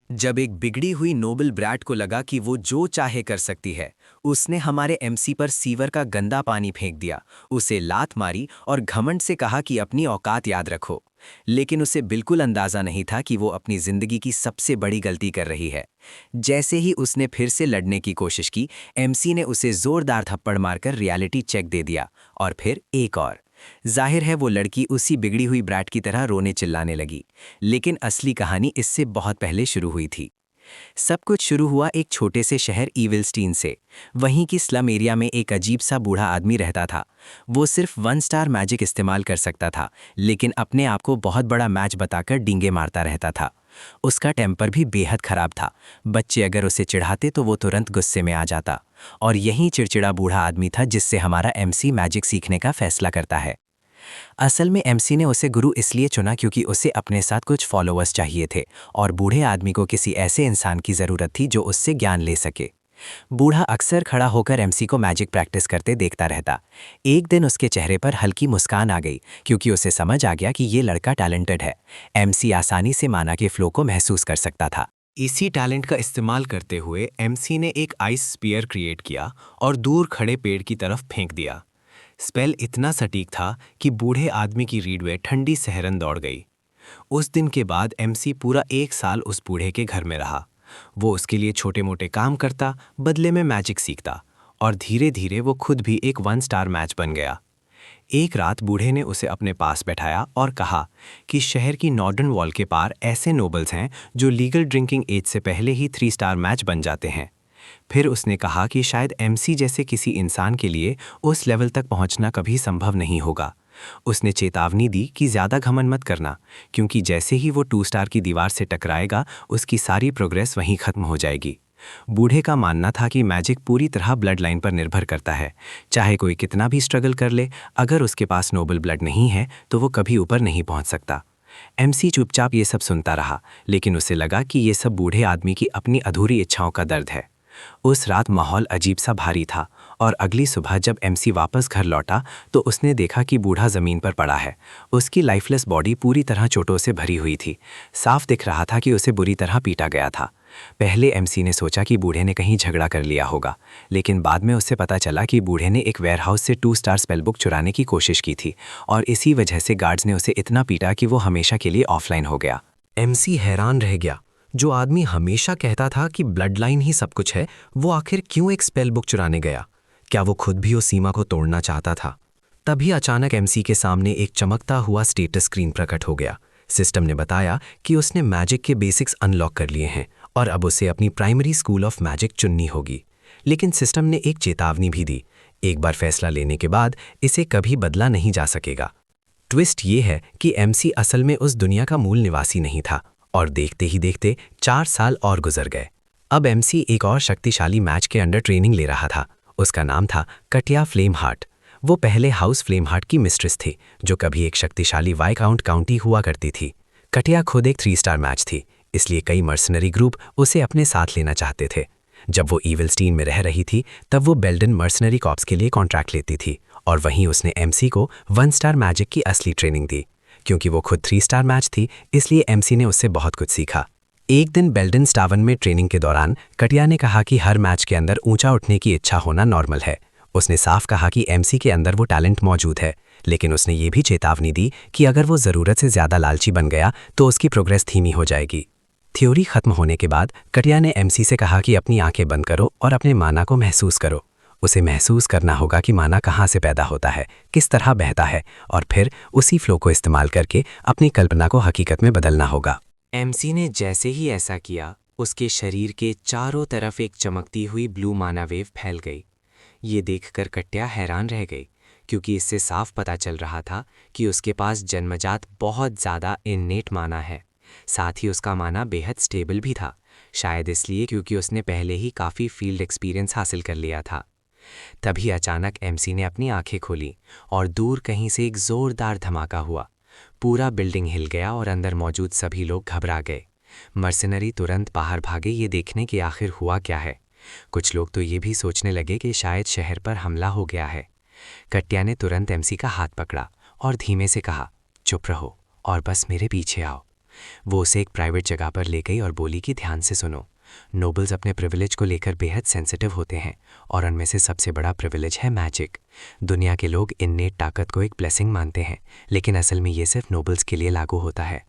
जब एक बिगड़ी हुई नोबल ब्रैट को लगा कि वो जो चाहे कर सकती है, उसने हमारे एमसी पर सीवर का गंदा पानी फेंक दिया, उसे लात मारी और घमंड से कहा कि अपनी औकात याद रखो। लेकिन उसे बिल्कुल अंदाजा नहीं था कि वो अपनी जिंदगी की सबसे बड़ी गलती कर रही है। जैसे ही उसने फिर से लड़ने की कोशिश की, एमसी ने उसे जोरदार थप्पड़ मारकर रियलिटी चेक दे दिया, और फिर एक और। जाहिर है वो लड़की उसी बिगड़ी हुई ब्रैट की तरह रोने चिल्लाने लगी। लेकिन असली कहानी इससे बहुत पहले शुरू हुई थी। सब कुछ शुरू हुआ एक छोटे से शहर ईविलस्टीन से। वहीं की स्लम एरिया में एक अजीब सा बूढ़ा आदमी रहता था। वो सिर्फ 1 स्टार मैजिक इस्तेमाल कर सकता था, लेकिन अपने आप को बहुत बड़ा मैच बताकर डींगे मारता रहता था। उसका टेम्पर भी बेहद खराब था। बच्चे अगर उसे चिढ़ाते तो वो तुरंत गुस्से में आ जाता। और यही चिड़चिड़ा बूढ़ा आदमी था जिससे हमारा एमसी मैजिक सीखने का फैसला करता है। असल में एमसी ने उसे गुरु इसलिए चुना क्योंकि उसे अपने साथ कुछ फॉलोअर्स चाहिए थे, और बूढ़े आदमी को किसी ऐसे इंसान की ज़रूरत थी जो उससे ज्ञान ले सके। बूढ़ा अक्सर खड़ा होकर एमसी को मैजिक प्रैक्टिस करते देखता रहता। एक दिन उसके चेहरे पर हल्की मुस्कान आ गई, क्योंकि उसे समझ आ गया कि ये लड़का टैलेंटेड है। एमसी आसानी से माना के फ्लो को महसूस कर सकता था। इसी टैलेंट का इस्तेमाल करते हुए एमसी ने एक आइस स्पीयर क्रिएट किया और दूर खड़े पेड़ की तरफ फेंक दिया। स्पेल इतना सटीक था कि बूढ़े आदमी की रीढ़ में ठंडी सहरन दौड़ गई। उस दिन के बाद एमसी पूरा 1 साल उस बूढ़े के घर में रहा। वो उसके लिए छोटे मोटे काम करता, बदले में मैजिक सीखता, और धीरे धीरे वो खुद भी एक 1 स्टार मैच बन गया। एक रात बूढ़े ने उसे अपने पास बैठाया और कहा कि शहर की नॉर्डर्न वॉल के पार ऐसे नोबल्स हैं जो लीगल ड्रिंकिंग एज से पहले ही 3 स्टार मैच बन जाते हैं। फिर उसने कहा कि शायद एमसी जैसे किसी इंसान के लिए उस लेवल तक पहुंचना कभी संभव नहीं होगा। उसने चेतावनी दी कि ज़्यादा घमंड मत करना, क्योंकि जैसे ही वो 2 स्टार की दीवार से टकराएगा उसकी सारी प्रोग्रेस वहीं खत्म हो जाएगी। बूढ़े का मानना था कि मैजिक पूरी तरह ब्लड लाइन पर निर्भर करता है। चाहे कोई कितना भी स्ट्रगल कर ले, अगर उसके पास नोबल ब्लड नहीं है तो वो कभी ऊपर नहीं पहुंच सकता। एमसी चुपचाप ये सब सुनता रहा, लेकिन उसे लगा कि ये सब बूढ़े आदमी की अपनी अधूरी इच्छाओं का दर्द है। उस रात माहौल अजीब सा भारी था, और अगली सुबह जब एमसी वापस घर लौटा तो उसने देखा कि बूढ़ा ज़मीन पर पड़ा है। उसकी लाइफलेस बॉडी पूरी तरह चोटों से भरी हुई थी। साफ दिख रहा था कि उसे बुरी तरह पीटा गया था। पहले एमसी ने सोचा कि बूढ़े ने कहीं झगड़ा कर लिया होगा, लेकिन बाद में उससे पता चला कि बूढ़े ने एक वेयरहाउस से 2 स्टार स्पेल बुक चुराने की कोशिश की थी, और इसी वजह से गार्ड्स ने उसे इतना पीटा कि वो हमेशा के लिए ऑफलाइन हो गया। एमसी हैरान रह गया। जो आदमी हमेशा कहता था कि ब्लड लाइन ही सब कुछ है, वो आखिर क्यों एक स्पेल बुक चुराने गया? क्या वो खुद भी उस सीमा को तोड़ना चाहता था? तभी अचानक एमसी के सामने एक चमकता हुआ स्टेटस स्क्रीन प्रकट हो गया। सिस्टम ने बताया कि उसने मैजिक के बेसिक्स अनलॉक कर लिए हैं, और अब उसे अपनी प्राइमरी स्कूल ऑफ मैजिक चुननी होगी। लेकिन सिस्टम ने एक चेतावनी भी दी, एक बार फैसला लेने के बाद इसे कभी बदला नहीं जा सकेगा। ट्विस्ट ये है कि एमसी असल में उस दुनिया का मूल निवासी नहीं था, और देखते ही देखते 4 साल और गुजर गए। अब एमसी एक और शक्तिशाली मैच के अंडर ट्रेनिंग ले रहा था। उसका नाम था कटिया फ्लेम हार्ट। वो पहले हाउस फ्लेम हार्ट की मिस्ट्रेस थी, जो कभी एक शक्तिशाली वाइकाउंट काउंटी हुआ करती थी। कटिया खुद एक 3 स्टार मैच थी, इसलिए कई मर्सनरी ग्रुप उसे अपने साथ लेना चाहते थे। जब वो ईविलस्टीन में रह रही थी तब वो बेल्डन मर्सनरी कॉप्स के लिए कॉन्ट्रैक्ट लेती थी, और वहीं उसने एमसी को 1 स्टार मैजिक की असली ट्रेनिंग दी। क्योंकि वो खुद 3 स्टार मैच थी, इसलिए एमसी ने उससे बहुत कुछ सीखा। एक दिन बेल्डन स्टावन में ट्रेनिंग के दौरान कटिया ने कहा कि हर मैच के अंदर ऊंचा उठने की इच्छा होना नॉर्मल है। उसने साफ कहा कि एमसी के अंदर वो टैलेंट मौजूद है, लेकिन उसने ये भी चेतावनी दी कि अगर वो ज़रूरत से ज़्यादा लालची बन गया तो उसकी प्रोग्रेस धीमी हो जाएगी। थ्योरी खत्म होने के बाद कटिया ने एमसी से कहा कि अपनी आंखें बंद करो और अपने माना को महसूस करो। उसे महसूस करना होगा कि माना कहाँ से पैदा होता है, किस तरह बहता है, और फिर उसी फ्लो को इस्तेमाल करके अपनी कल्पना को हकीकत में बदलना होगा। एमसी ने जैसे ही ऐसा किया, उसके शरीर के चारों तरफ एक चमकती हुई ब्लू माना वेव फैल गई। ये देखकर कटिया हैरान रह गई, क्योंकि इससे साफ पता चल रहा था कि उसके पास जन्मजात बहुत ज़्यादा इन्नेट माना है। साथ ही उसका माना बेहद स्टेबल भी था, शायद इसलिए क्योंकि उसने पहले ही काफ़ी फील्ड एक्सपीरियंस हासिल कर लिया था। तभी अचानक एमसी ने अपनी आंखें खोली और दूर कहीं से एक जोरदार धमाका हुआ। पूरा बिल्डिंग हिल गया और अंदर मौजूद सभी लोग घबरा गए। मर्सिनरी तुरंत बाहर भागे ये देखने कि आखिर हुआ क्या है। कुछ लोग तो ये भी सोचने लगे कि शायद शहर पर हमला हो गया है। कटिया ने तुरंत एमसी का हाथ पकड़ा और धीमे से कहा, चुप रहो और बस मेरे पीछे आओ। वो उसे एक प्राइवेट जगह पर ले गई और बोली कि ध्यान से सुनो, नोबल्स अपने प्रिविलेज को लेकर बेहद सेंसिटिव होते हैं और उनमें से सबसे बड़ा प्रिविलेज है मैजिक। दुनिया के लोग इन्नेट ताकत को एक ब्लेसिंग मानते हैं, लेकिन असल में ये सिर्फ नोबल्स के लिए लागू होता है।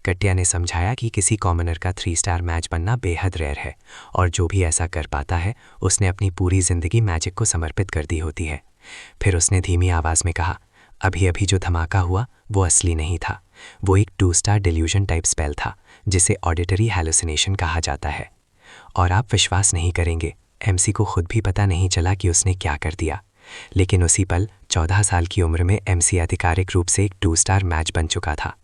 कट्या ने समझाया कि किसी कॉमनर का 3 स्टार मैच बनना बेहद रेयर है और जो भी ऐसा कर पाता है उसने अपनी पूरी जिंदगी मैजिक को समर्पित कर दी होती है। फिर उसने धीमी आवाज़ में कहा, अभी अभी जो धमाका हुआ वो असली नहीं था, वो एक 2 स्टार डिल्यूजन टाइप स्पेल था जिसे ऑडिटरी हैलुसिनेशन कहा जाता है। और आप विश्वास नहीं करेंगे, एमसी को खुद भी पता नहीं चला कि उसने क्या कर दिया, लेकिन उसी पल 14 साल की उम्र में एमसी आधिकारिक रूप से एक 2 स्टार मैच बन चुका था।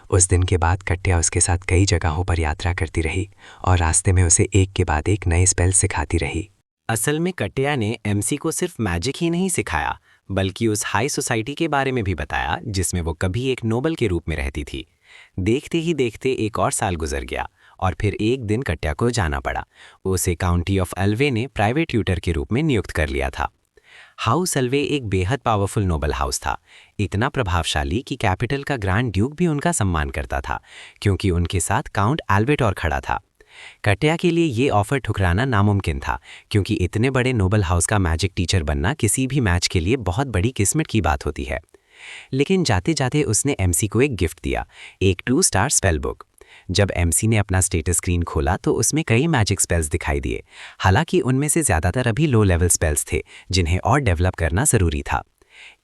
उस दिन के बाद कट्या उसके साथ कई जगहों पर यात्रा करती रही और रास्ते में उसे एक के बाद एक नए स्पेल सिखाती रही। असल में कट्या ने एमसी को सिर्फ मैजिक ही नहीं सिखाया, बल्कि उस हाई सोसाइटी के बारे में भी बताया जिसमें वो कभी एक नोबल के रूप में रहती थी। देखते ही देखते एक और साल गुजर गया और फिर एक दिन कट्या को जाना पड़ा। उसे काउंटी ऑफ अल्वे ने प्राइवेट ट्यूटर के रूप में नियुक्त कर लिया था। हाउस अल्वे एक बेहद पावरफुल नोबल हाउस था, इतना प्रभावशाली कि कैपिटल का ग्रैंड ड्यूक भी उनका सम्मान करता था, क्योंकि उनके साथ काउंट एल्बर्टोर खड़ा था। कट्या के लिए ये ऑफर ठुकराना नामुमकिन था, क्योंकि इतने बड़े नोबल हाउस का मैजिक टीचर बनना किसी भी मैच के लिए बहुत बड़ी किस्मत की बात होती है। लेकिन जाते जाते उसने एमसी को एक गिफ्ट दिया, एक 2 स्टार स्पेल बुक। जब एमसी ने अपना स्टेटस स्क्रीन खोला तो उसमें कई मैजिक स्पेल्स दिखाई दिए, हालांकि उनमें से ज़्यादातर अभी लो लेवल स्पेल्स थे जिन्हें और डेवलप करना ज़रूरी था।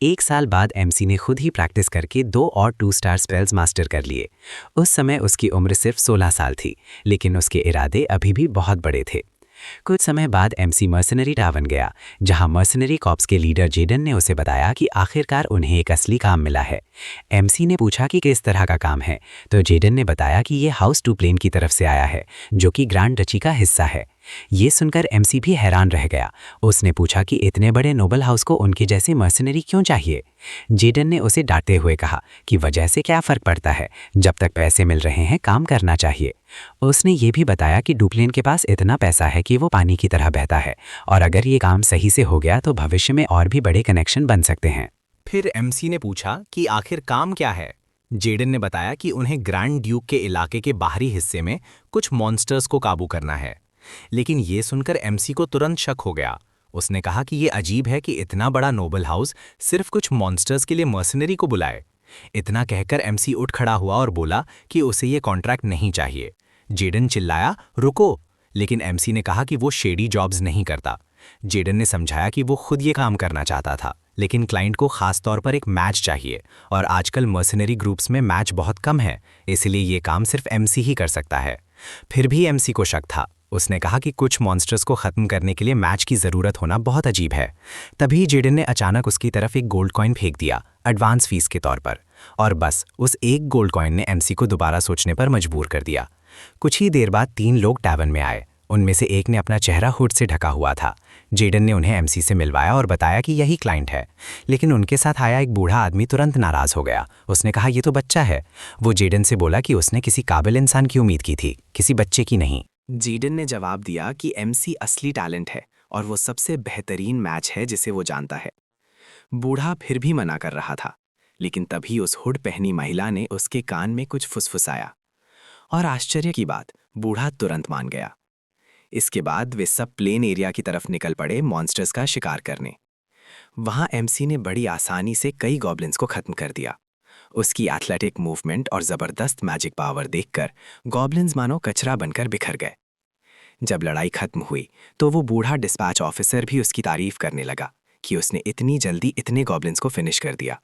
1 साल बाद एमसी ने खुद ही प्रैक्टिस करके 2 और 2 स्टार स्पेल्स मास्टर कर लिए। उस समय उसकी उम्र सिर्फ 16 साल थी, लेकिन उसके इरादे अभी भी बहुत बड़े थे। कुछ समय बाद एमसी मर्सनरी टावन गया, जहां मर्सनरी कॉप्स के लीडर जेडन ने उसे बताया कि आखिरकार उन्हें एक असली काम मिला है। एमसी ने पूछा कि किस तरह का काम है, तो जेडन ने बताया कि ये हाउस टू प्लेन की तरफ से आया है, जो कि ग्रैंड डची का हिस्सा है। ये सुनकर एमसी भी हैरान रह गया। उसने पूछा कि इतने बड़े नोबल हाउस को उनके जैसे मर्सनरी क्यों चाहिए। जेडन ने उसे डांटते हुए कहा कि वजह से क्या फ़र्क पड़ता है, जब तक पैसे मिल रहे हैं काम करना चाहिए। उसने ये भी बताया कि डुप्लेन के पास इतना पैसा है कि वो पानी की तरह बहता है, और अगर ये काम सही से हो गया तो भविष्य में और भी बड़े कनेक्शन बन सकते हैं। फिर एमसी ने पूछा कि आखिर काम क्या है। जेडन ने बताया कि उन्हें ग्रैंड ड्यूक के इलाके के बाहरी हिस्से में कुछ मॉन्स्टर्स को काबू करना है। लेकिन ये सुनकर एमसी को तुरंत शक हो गया। उसने कहा कि ये अजीब है कि इतना बड़ा नोबल हाउस सिर्फ कुछ मॉन्स्टर्स के लिए मर्सनरी को बुलाए। इतना कहकर एमसी उठ खड़ा हुआ और बोला कि उसे ये कॉन्ट्रैक्ट नहीं चाहिए। जेडन चिल्लाया, रुको, लेकिन एमसी ने कहा कि वो शेडी जॉब्स नहीं करता। जेडन ने समझाया कि वो खुद ये काम करना चाहता था, लेकिन क्लाइंट को खास तौर पर एक मैच चाहिए और आजकल मर्सनरी ग्रुप्स में मैच बहुत कम है, इसलिए ये काम सिर्फ एमसी ही कर सकता है। फिर भी एमसी को शक था। उसने कहा कि कुछ मॉन्स्टर्स को ख़त्म करने के लिए मैच की ज़रूरत होना बहुत अजीब है। तभी जेडन ने अचानक उसकी तरफ एक गोल्ड कॉइन फेंक दिया, एडवांस फीस के तौर पर, और बस उस एक गोल्ड कॉइन ने एमसी को दोबारा सोचने पर मजबूर कर दिया। कुछ ही देर बाद 3 लोग टैवन में आए। उनमें से एक ने अपना चेहरा हुड से ढका हुआ था। जेडन ने उन्हें एमसी से मिलवाया और बताया कि यही क्लाइंट है, लेकिन उनके साथ आया एक बूढ़ा आदमी तुरंत नाराज़ हो गया। उसने कहा, ये तो बच्चा है। वो जेडन से बोला कि उसने किसी काबिल इंसान की उम्मीद की थी, किसी बच्चे की नहीं। जेडन ने जवाब दिया कि एमसी असली टैलेंट है और वो सबसे बेहतरीन मैच है जिसे वो जानता है। बूढ़ा फिर भी मना कर रहा था, लेकिन तभी उस हुड पहनी महिला ने उसके कान में कुछ फुसफुसाया, और आश्चर्य की बात, बूढ़ा तुरंत मान गया। इसके बाद वे सब प्लेन एरिया की तरफ निकल पड़े मॉन्स्टर्स का शिकार करने। वहां एमसी ने बड़ी आसानी से कई गॉब्लिन्स को खत्म कर दिया। उसकी एथलेटिक मूवमेंट और जबरदस्त मैजिक पावर देखकर गॉब्लिन्स मानो कचरा बनकर बिखर गए। जब लड़ाई खत्म हुई तो वो बूढ़ा डिस्पैच ऑफिसर भी उसकी तारीफ करने लगा कि उसने इतनी जल्दी इतने गॉब्लिन्स को फिनिश कर दिया।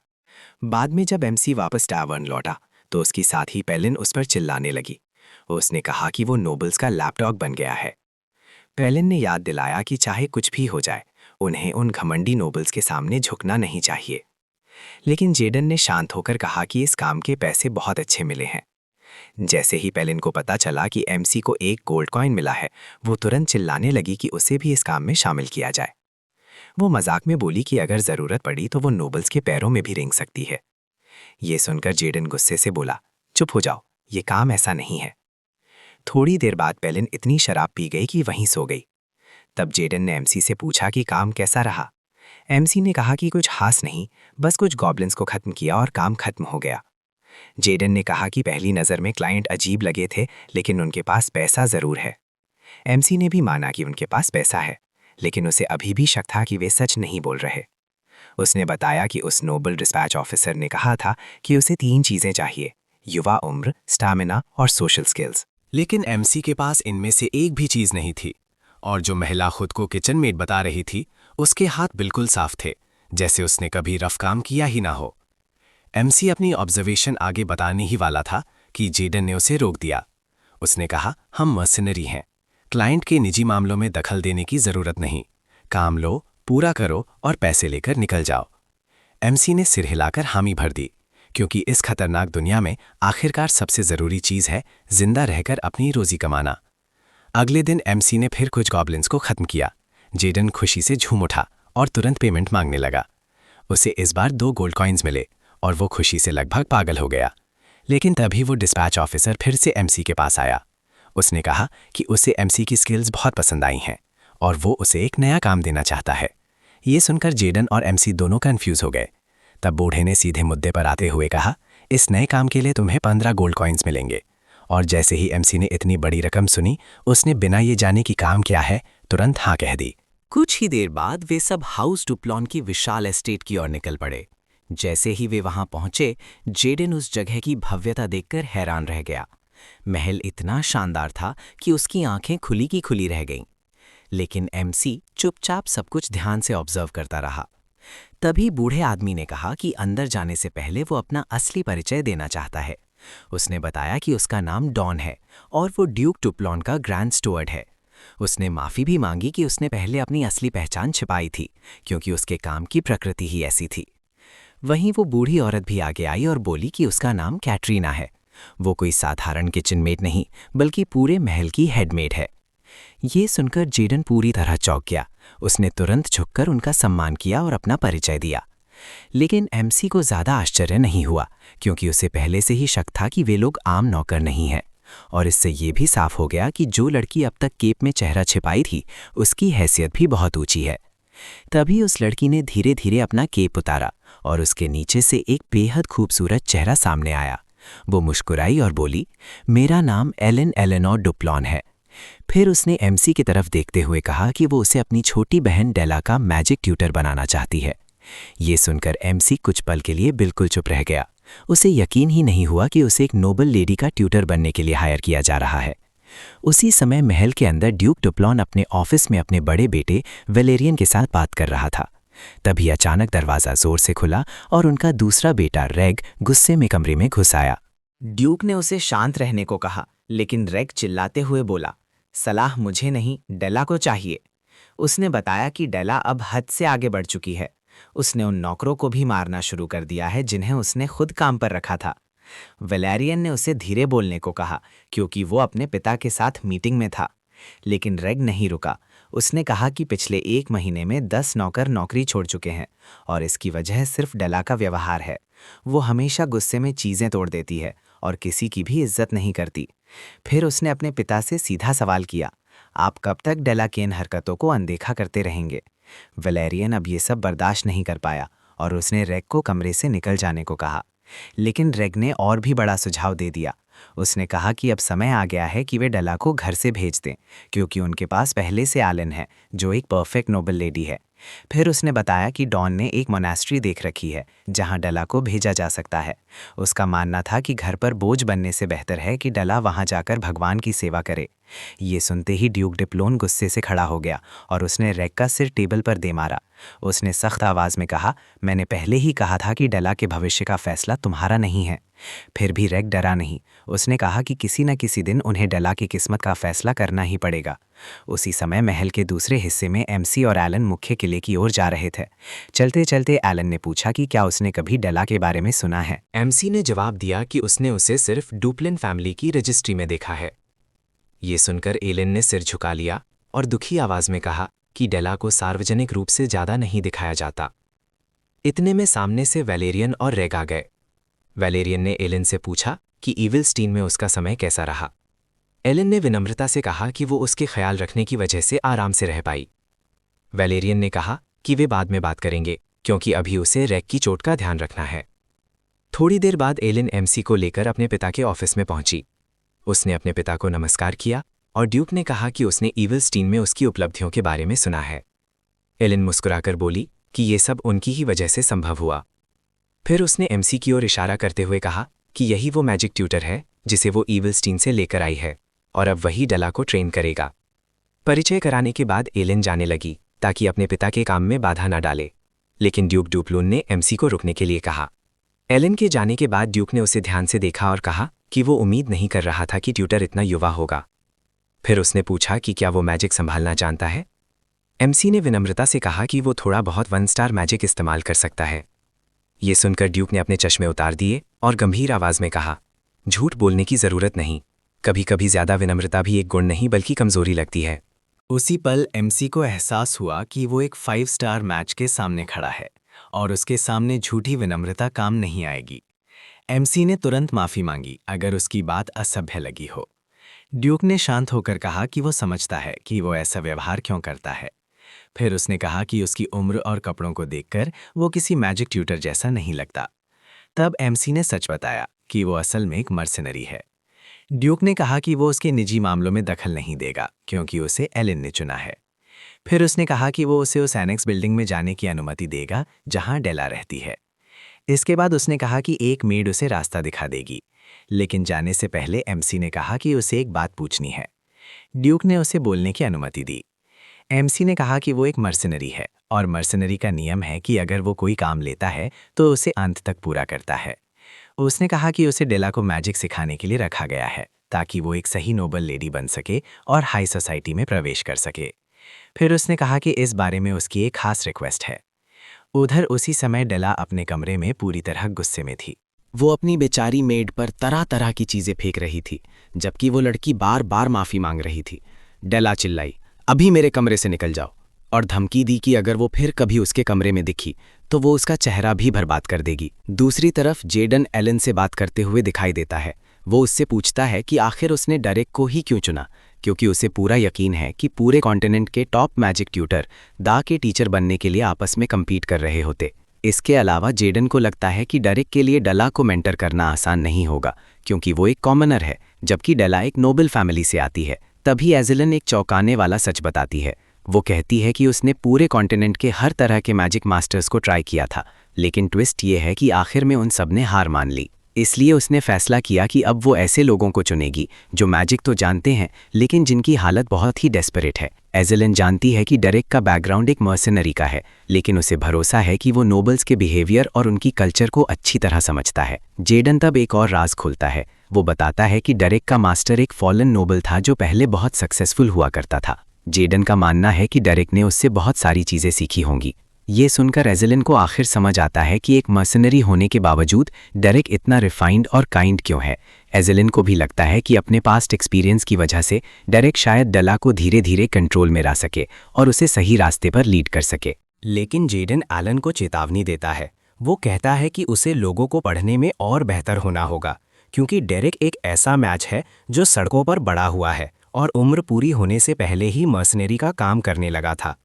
बाद में जब एमसी वापस टैवर्न लौटा तो उसकी साथी पेलिन उस पर चिल्लाने लगी। उसने कहा कि वो नोबल्स का लैपडॉग बन गया है। पेलिन ने याद दिलाया कि चाहे कुछ भी हो जाए, उन्हें उन घमंडी नोबल्स के सामने झुकना नहीं चाहिए। लेकिन जेडन ने शांत होकर कहा कि इस काम के पैसे बहुत अच्छे मिले हैं। जैसे ही पेलिन को पता चला कि एमसी को एक गोल्ड कॉइन मिला है, वो तुरंत चिल्लाने लगी कि उसे भी इस काम में शामिल किया जाए। वो मजाक में बोली कि अगर जरूरत पड़ी तो वो नोबल्स के पैरों में भी रेंग सकती है। ये सुनकर जेडन गुस्से से बोला, चुप हो जाओ, ये काम ऐसा नहीं है। थोड़ी देर बाद पेलिन इतनी शराब पी गई कि वहीं सो गई। तब जेडन ने एमसी से पूछा कि काम कैसा रहा। एमसी ने कहा कि कुछ खास नहीं, बस कुछ गॉब्लिन्स को खत्म किया और काम खत्म हो गया। जेडन ने कहा कि पहली नज़र में क्लाइंट अजीब लगे थे, लेकिन उनके पास पैसा ज़रूर है। एमसी ने भी माना कि उनके पास पैसा है, लेकिन उसे अभी भी शक था कि वे सच नहीं बोल रहे। उसने बताया कि उस नोबल डिस्पैच ऑफिसर ने कहा था कि उसे 3 चीज़ें चाहिए: युवा उम्र, स्टैमिना और सोशल स्किल्स। लेकिन एमसी के पास इनमें से एक भी चीज नहीं थी, और जो महिला खुद को किचन मेट बता रही थी, उसके हाथ बिल्कुल साफ थे, जैसे उसने कभी रफ काम किया ही ना हो। एमसी अपनी ऑब्जर्वेशन आगे बताने ही वाला था कि जेडन ने उसे रोक दिया। उसने कहा, हम मर्सिनरी हैं, क्लाइंट के निजी मामलों में दखल देने की जरूरत नहीं, काम लो, पूरा करो और पैसे लेकर निकल जाओ। एमसी ने सिर हिलाकर हामी भर दी, क्योंकि इस खतरनाक दुनिया में आखिरकार सबसे जरूरी चीज है जिंदा रहकर अपनी रोजी कमाना। अगले दिन एमसी ने फिर कुछ गॉब्लिन्स को खत्म किया। जेडन खुशी से झूम उठा और तुरंत पेमेंट मांगने लगा। उसे इस बार 2 गोल्ड कॉइन्स मिले और वो खुशी से लगभग पागल हो गया। लेकिन तभी वो डिस्पैच ऑफिसर फिर से एमसी के पास आया। उसने कहा कि उसे एमसी की स्किल्स बहुत पसंद आई हैं और वो उसे एक नया काम देना चाहता है। ये सुनकर जेडन और एमसी दोनों कंफ्यूज हो गए। तब बूढ़े ने सीधे मुद्दे पर आते हुए कहा, इस नए काम के लिए तुम्हें 15 गोल्ड कॉइन्स मिलेंगे। और जैसे ही एमसी ने इतनी बड़ी रकम सुनी, उसने बिना ये जाने कि काम क्या है तुरंत हाँ कह दी। कुछ ही देर बाद वे सब हाउस डुप्लॉन की विशाल एस्टेट की ओर निकल पड़े। जैसे ही वे वहां पहुंचे, जेडन उस जगह की भव्यता देखकर हैरान रह गया। महल इतना शानदार था कि उसकी आंखें खुली की खुली रह गईं। लेकिन एमसी चुपचाप सब कुछ ध्यान से ऑब्जर्व करता रहा। तभी बूढ़े आदमी ने कहा कि अंदर जाने से पहले वो अपना असली परिचय देना चाहता है। उसने बताया कि उसका नाम डॉन है और वो ड्यूक डुप्लॉन का ग्रैंड स्टुअर्ड है। उसने माफ़ी भी मांगी कि उसने पहले अपनी असली पहचान छिपाई थी, क्योंकि उसके काम की प्रकृति ही ऐसी थी। वहीं वो बूढ़ी औरत भी आगे आई और बोली कि उसका नाम कैटरीना है। वो कोई साधारण किचन मेट नहीं, बल्कि पूरे महल की हेडमेड है। ये सुनकर जेडन पूरी तरह चौंक गया। उसने तुरंत झुककर उनका सम्मान किया और अपना परिचय दिया। लेकिन एमसी को ज़्यादा आश्चर्य नहीं हुआ, क्योंकि उसे पहले से ही शक था कि वे लोग आम नौकर नहीं हैं। और इससे ये भी साफ हो गया कि जो लड़की अब तक केप में चेहरा छिपाई थी, उसकी हैसियत भी बहुत ऊंची है। तभी उस लड़की ने धीरे धीरे अपना केप उतारा और उसके नीचे से एक बेहद खूबसूरत चेहरा सामने आया। वो मुस्कुराई और बोली, मेरा नाम एलन एलेनोर डुप्लॉन है। फिर उसने एमसी की तरफ देखते हुए कहा कि वो उसे अपनी छोटी बहन डेला का मैजिक ट्यूटर बनाना चाहती है। ये सुनकर एमसी कुछ पल के लिए बिल्कुल चुप रह गया। उसे यकीन ही नहीं हुआ कि उसे एक नोबल लेडी का ट्यूटर बनने के लिए हायर किया जा रहा है। उसी समय महल के अंदर ड्यूक डुप्लॉन अपने ऑफिस में अपने बड़े बेटे वैलेरियन के साथ बात कर रहा था। तभी अचानक दरवाज़ा जोर से खुला और उनका दूसरा बेटा रेग गुस्से में कमरे में घुस आया। ड्यूक ने उसे शांत रहने को कहा, लेकिन रेग चिल्लाते हुए बोला, सलाह मुझे नहीं, डेला को चाहिए। उसने बताया कि डेला अब हद से आगे बढ़ चुकी है। उसने उन नौकरों को भी मारना शुरू कर दिया है जिन्हें उसने खुद काम पर रखा था। वैलेरियन ने उसे धीरे बोलने को कहा, क्योंकि वो अपने पिता के साथ मीटिंग में था। लेकिन रेग नहीं रुका। उसने कहा कि पिछले 1 महीने में 10 नौकर नौकरी छोड़ चुके हैं और इसकी वजह सिर्फ डेला का व्यवहार है। वो हमेशा गुस्से में चीज़ें तोड़ देती है और किसी की भी इज्जत नहीं करती। फिर उसने अपने पिता से सीधा सवाल किया, आप कब तक डेला की इन हरकतों को अनदेखा करते रहेंगे? वैलेरियन अब ये सब बर्दाश्त नहीं कर पाया और उसने रेग को कमरे से निकल जाने को कहा। लेकिन रेग ने और भी बड़ा सुझाव दे दिया। उसने कहा कि अब समय आ गया है कि वे डेला को घर से भेज दें, क्योंकि उनके पास पहले से एलन है, जो एक परफेक्ट नोबल लेडी है। फिर उसने बताया कि डॉन ने एक मोनास्ट्री देख रखी है जहां डेला को भेजा जा सकता है। उसका मानना था कि घर पर बोझ बनने से बेहतर है कि डेला वहां जाकर भगवान की सेवा करे। ये सुनते ही ड्यूक डिप्लोन गुस्से से खड़ा हो गया और उसने रेग का सिर टेबल पर दे मारा। उसने सख्त आवाज़ में कहा, मैंने पहले ही कहा था कि डेला के भविष्य का फैसला तुम्हारा नहीं है। फिर भी रेग डरा नहीं। उसने कहा कि किसी न किसी दिन उन्हें डेला की किस्मत का फैसला करना ही पड़ेगा। उसी समय महल के दूसरे हिस्से में एमसी और एलन मुख्य किले की ओर जा रहे थे। चलते चलते एलन ने पूछा कि क्या उसने कभी डेला के बारे में सुना है। एमसी ने जवाब दिया कि उसने उसे सिर्फ डुप्लिन फैमिली की रजिस्ट्री में देखा है। ये सुनकर एलन ने सिर झुका लिया और दुखी आवाज में कहा कि डेला को सार्वजनिक रूप से ज्यादा नहीं दिखाया जाता। इतने में सामने से वैलेरियन और रेग आ गए। वैलेरियन ने एलन से पूछा कि ईविलस्टीन में उसका समय कैसा रहा। एलन ने विनम्रता से कहा कि वो उसके ख्याल रखने की वजह से आराम से रह पाई। वैलेरियन ने कहा कि वे बाद में बात करेंगे, क्योंकि अभी उसे रेग की चोट का ध्यान रखना है। थोड़ी देर बाद एलिन एमसी को लेकर अपने पिता के ऑफिस में पहुंची। उसने अपने पिता को नमस्कार किया और ड्यूक ने कहा कि उसने ईविलस्टीन में उसकी उपलब्धियों के बारे में सुना है। एलिन मुस्कुराकर बोली कि ये सब उनकी ही वजह से संभव हुआ। फिर उसने एमसी की ओर इशारा करते हुए कहा कि यही वो मैजिक ट्यूटर है जिसे वो ईविलस्टीन से लेकर आई है और अब वही डेला को ट्रेन करेगा। परिचय कराने के बाद एलिन जाने लगी ताकि अपने पिता के काम में बाधा न डाले, लेकिन ड्यूक डुप्लून ने एमसी को रुकने के लिए कहा। एलिन के जाने के बाद ड्यूक ने उसे ध्यान से देखा और कहा कि वो उम्मीद नहीं कर रहा था कि ट्यूटर इतना युवा होगा। फिर उसने पूछा कि क्या वो मैजिक संभालना जानता है। एमसी ने विनम्रता से कहा कि वो थोड़ा बहुत 1 स्टार मैजिक इस्तेमाल कर सकता है। ये सुनकर ड्यूक ने अपने चश्मे उतार दिए और गंभीर आवाज में कहा, झूठ बोलने की जरूरत नहीं, कभी कभी ज्यादा विनम्रता भी एक गुण नहीं बल्कि कमजोरी लगती है। उसी पल एमसी को एहसास हुआ कि वो एक 5 स्टार मैच के सामने खड़ा है और उसके सामने झूठी विनम्रता काम नहीं आएगी। एमसी ने तुरंत माफी मांगी अगर उसकी बात असभ्य लगी हो। ड्यूक ने शांत होकर कहा कि वो समझता है कि वो ऐसा व्यवहार क्यों करता है। फिर उसने कहा कि उसकी उम्र और कपड़ों को देखकर वो किसी मैजिक ट्यूटर जैसा नहीं लगता। तब एमसी ने सच बताया कि वो असल में एक मर्सिनरी है। ड्यूक ने कहा कि वो उसके निजी मामलों में दखल नहीं देगा क्योंकि उसे एलिन ने चुना है। फिर उसने कहा कि वो उसे उस एनेक्स बिल्डिंग में जाने की अनुमति देगा जहां डेला रहती है। इसके बाद उसने कहा कि एक मेड उसे रास्ता दिखा देगी, लेकिन जाने से पहले एमसी ने कहा कि उसे एक बात पूछनी है। ड्यूक ने उसे बोलने की अनुमति दी। एमसी ने कहा कि वो एक मर्सिनरी है और मर्सिनरी का नियम है कि अगर वो कोई काम लेता है तो उसे अंत तक पूरा करता है। उसने कहा कि उसे डेला को मैजिक सिखाने के लिए रखा गया है ताकि वो एक सही नोबल लेडी बन सके और हाई सोसाइटी में प्रवेश कर सके। फिर उसने कहा कि इस बारे में उसकी एक खास रिक्वेस्ट है। उधर उसी समय डेला अपने कमरे में पूरी तरह गुस्से में थी। वो अपनी बेचारी मेड पर तरह तरह की चीजें फेंक रही थी, जबकि वो लड़की बार बार माफी मांग रही थी। डेला चिल्लाई, अभी मेरे कमरे से निकल जाओ, और धमकी दी कि अगर वो फिर कभी उसके कमरे में दिखी तो वो उसका चेहरा भी बर्बाद कर देगी। दूसरी तरफ जेडन एलन से बात करते हुए दिखाई देता है। वो उससे पूछता है कि आखिर उसने डेरेक को ही क्यों चुना, क्योंकि उसे पूरा यकीन है कि पूरे कॉन्टिनेंट के टॉप मैजिक ट्यूटर दा के टीचर बनने के लिए आपस में कम्पीट कर रहे होते। इसके अलावा जेडन को लगता है कि डेरेक के लिए डेला को मेंटर करना आसान नहीं होगा, क्योंकि वो एक कॉमनर है जबकि डेला एक नोबल फैमिली से आती है। तभी एजिलन एक चौंकाने वाला सच बताती है। वो कहती है कि उसने पूरे कॉन्टिनेंट के हर तरह के मैजिक मास्टर्स को ट्राई किया था, लेकिन ट्विस्ट ये है कि आखिर में उन सब ने हार मान ली। इसलिए उसने फैसला किया कि अब वो ऐसे लोगों को चुनेगी जो मैजिक तो जानते हैं लेकिन जिनकी हालत बहुत ही डेस्परेट है। एजिलन जानती है कि डेरेक का बैकग्राउंड एक मर्सिनरी का है, लेकिन उसे भरोसा है कि वो नोबल्स के बिहेवियर और उनकी कल्चर को अच्छी तरह समझता है। जेडन तब एक और राज खोलता है। वो बताता है कि डेरेक का मास्टर एक फॉलन नोबल था जो पहले बहुत सक्सेसफुल हुआ करता था। जेडन का मानना है कि डेरेक ने उससे बहुत सारी चीज़ें सीखी होंगी। ये सुनकर एजिलन को आखिर समझ आता है कि एक मर्सिनरी होने के बावजूद डेरेक इतना रिफाइंड और काइंड क्यों है। एजिलन को भी लगता है कि अपने पास्ट एक्सपीरियंस की वजह से डेरेक शायद डेला को धीरे धीरे कंट्रोल में ला सके और उसे सही रास्ते पर लीड कर सके। लेकिन जेडन एलन को चेतावनी देता है। वो कहता है कि उसे लोगों को पढ़ने में और बेहतर होना होगा, क्योंकि डेरेक एक ऐसा मैच है जो सड़कों पर बड़ा हुआ है और उम्र पूरी होने से पहले ही मर्सनरी का काम करने लगा था।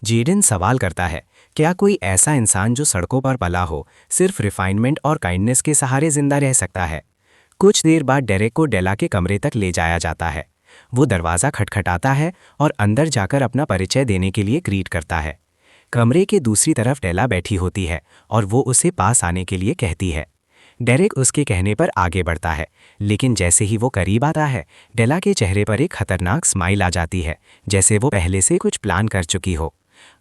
जेडन सवाल करता है, क्या कोई ऐसा इंसान जो सड़कों पर पला हो सिर्फ रिफाइनमेंट और काइंडनेस के सहारे जिंदा रह सकता है? कुछ देर बाद डेरेक को डेला के कमरे तक ले जाया जाता है। वो दरवाज़ा खटखटाता है और अंदर जाकर अपना परिचय देने के लिए ग्रीट करता है। कमरे के दूसरी तरफ डेला बैठी होती है और वो उसे पास आने के लिए कहती है। डेरेक उसके कहने पर आगे बढ़ता है, लेकिन जैसे ही वो करीब आता है डेला के चेहरे पर एक खतरनाक स्माइल आ जाती है, जैसे वो पहले से कुछ प्लान कर चुकी हो।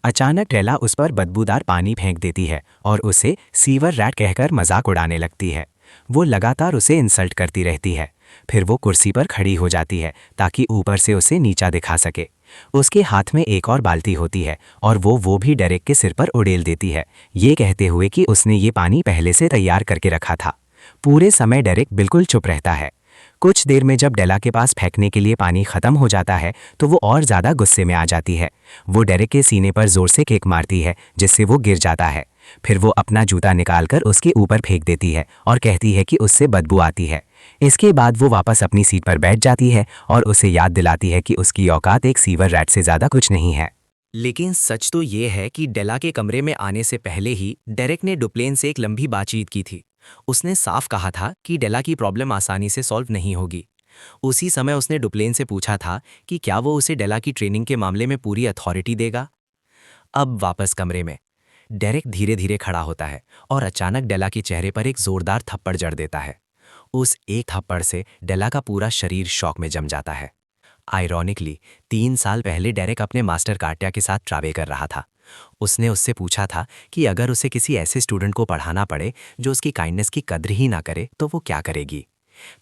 अचानक डेला उस पर बदबूदार पानी फेंक देती है और उसे सीवर रैट कहकर मजाक उड़ाने लगती है। वो लगातार उसे इंसल्ट करती रहती है। फिर वो कुर्सी पर खड़ी हो जाती है ताकि ऊपर से उसे नीचा दिखा सके। उसके हाथ में एक और बाल्टी होती है और वो भी डेरेक के सिर पर उड़ेल देती है, ये कहते हुए कि उसने ये पानी पहले से तैयार करके रखा था। पूरे समय डेरेक बिल्कुल चुप रहता है। कुछ देर में जब डेला के पास फेंकने के लिए पानी खत्म हो जाता है तो वो और ज़्यादा गुस्से में आ जाती है। वो डेरेक के सीने पर जोर से किक मारती है जिससे वो गिर जाता है। फिर वो अपना जूता निकालकर उसके ऊपर फेंक देती है और कहती है कि उससे बदबू आती है। इसके बाद वो वापस अपनी सीट पर बैठ जाती है और उसे याद दिलाती है कि उसकी औकात एक सीवर रैट से ज़्यादा कुछ नहीं है। लेकिन सच तो ये है कि डेला के कमरे में आने से पहले ही डेरेक ने डुप्लेन से एक लंबी बातचीत की थी उसने साफ कहा था कि डेला की प्रॉब्लम आसानी से सॉल्व नहीं होगी। उसी समय उसने डुप्लेन से पूछा था कि क्या वो उसे डेला की ट्रेनिंग के मामले में पूरी अथॉरिटी देगा। अब वापस कमरे में डेरेक धीरे धीरे खड़ा होता है और अचानक डेला के चेहरे पर एक जोरदार थप्पड़ जड़ देता है। उस एक थप्पड़ से डेला का पूरा शरीर शॉक में जम जाता है। आयरॉनिकली 3 साल पहले डेरेक अपने मास्टर कार्टिया के साथ ट्रैवल कर रहा था। उसने उससे पूछा था कि अगर उसे किसी ऐसे स्टूडेंट को पढ़ाना पड़े जो उसकी काइंडनेस की कद्र ही ना करे तो वो क्या करेगी।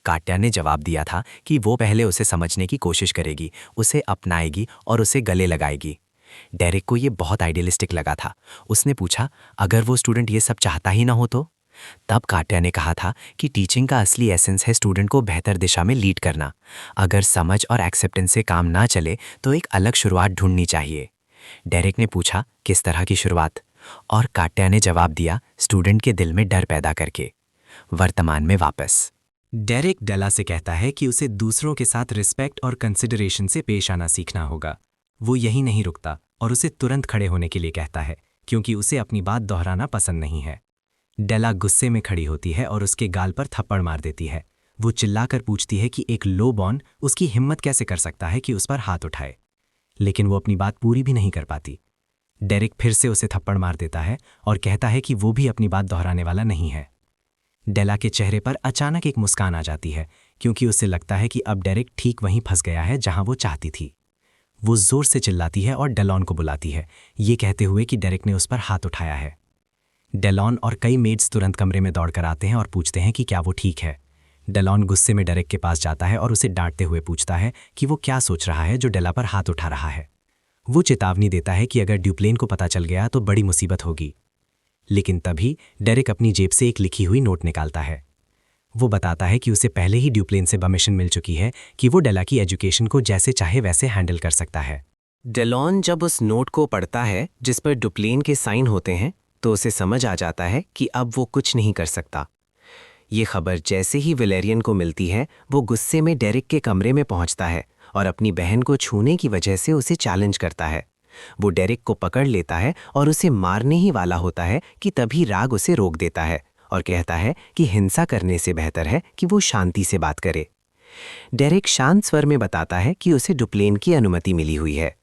कार्टिया ने जवाब दिया था कि वो पहले उसे समझने की कोशिश करेगी, उसे अपनाएगी और उसे गले लगाएगी। डेरेक को ये बहुत आइडियलिस्टिक लगा था। उसने पूछा, अगर वो स्टूडेंट ये सब चाहता ही ना हो तो? तब कार्टिया ने कहा था कि टीचिंग का असली एसेंस है स्टूडेंट को बेहतर दिशा में लीड करना। अगर समझ और एक्सेप्टेंस से काम ना चले तो एक अलग शुरुआत ढूंढनी चाहिए। डेरेक ने पूछा, किस तरह की शुरुआत? और कार्टिया ने जवाब दिया, स्टूडेंट के दिल में डर पैदा करके। वर्तमान में वापस डेरेक डेला से कहता है कि उसे दूसरों के साथ रिस्पेक्ट और कंसिडरेशन से पेश आना सीखना होगा। वो यही नहीं रुकता और उसे तुरंत खड़े होने के लिए कहता है, क्योंकि उसे अपनी बात दोहराना पसंद नहीं है। डेला गुस्से में खड़ी होती है और उसके गाल पर थप्पड़ मार देती है। वो चिल्लाकर पूछती है कि एक लो बॉर्न उसकी हिम्मत कैसे कर सकता है कि उस पर हाथ उठाए, लेकिन वो अपनी बात पूरी भी नहीं कर पाती। डेरेक फिर से उसे थप्पड़ मार देता है और कहता है कि वो भी अपनी बात दोहराने वाला नहीं है। डेला के चेहरे पर अचानक एक मुस्कान आ जाती है, क्योंकि उसे लगता है कि अब डेरेक ठीक वहीं फंस गया है जहां वो चाहती थी। वो जोर से चिल्लाती है और डेलॉन को बुलाती है, ये कहते हुए कि डेरेक ने उस पर हाथ उठाया है। डेलॉन और कई मेड्स तुरंत कमरे में दौड़कर आते हैं और पूछते हैं कि क्या वो ठीक है। डेलॉन गुस्से में डेरेक के पास जाता है और उसे डांटते हुए पूछता है कि वो क्या सोच रहा है जो डेला पर हाथ उठा रहा है। वो चेतावनी देता है कि अगर ड्यूप्लेन को पता चल गया तो बड़ी मुसीबत होगी। लेकिन तभी डेरेक अपनी जेब से एक लिखी हुई नोट निकालता है। वो बताता है कि उसे पहले ही ड्यूप्लेन से परमिशन मिल चुकी है कि वो डेला की एजुकेशन को जैसे चाहे वैसे हैंडल कर सकता है। डेलॉन जब उस नोट को पढ़ता है जिस पर डुप्लेन के साइन होते हैं तो उसे समझ आ जाता है कि अब वो कुछ नहीं कर सकता। ये खबर जैसे ही वैलेरियन को मिलती है, वो गुस्से में डेरेक के कमरे में पहुंचता है और अपनी बहन को छूने की वजह से उसे चैलेंज करता है। वो डेरेक को पकड़ लेता है और उसे मारने ही वाला होता है कि तभी राग उसे रोक देता है और कहता है कि हिंसा करने से बेहतर है कि वो शांति से बात करे। डेरेक शांत स्वर में बताता है कि उसे डुप्लेन की अनुमति मिली हुई है।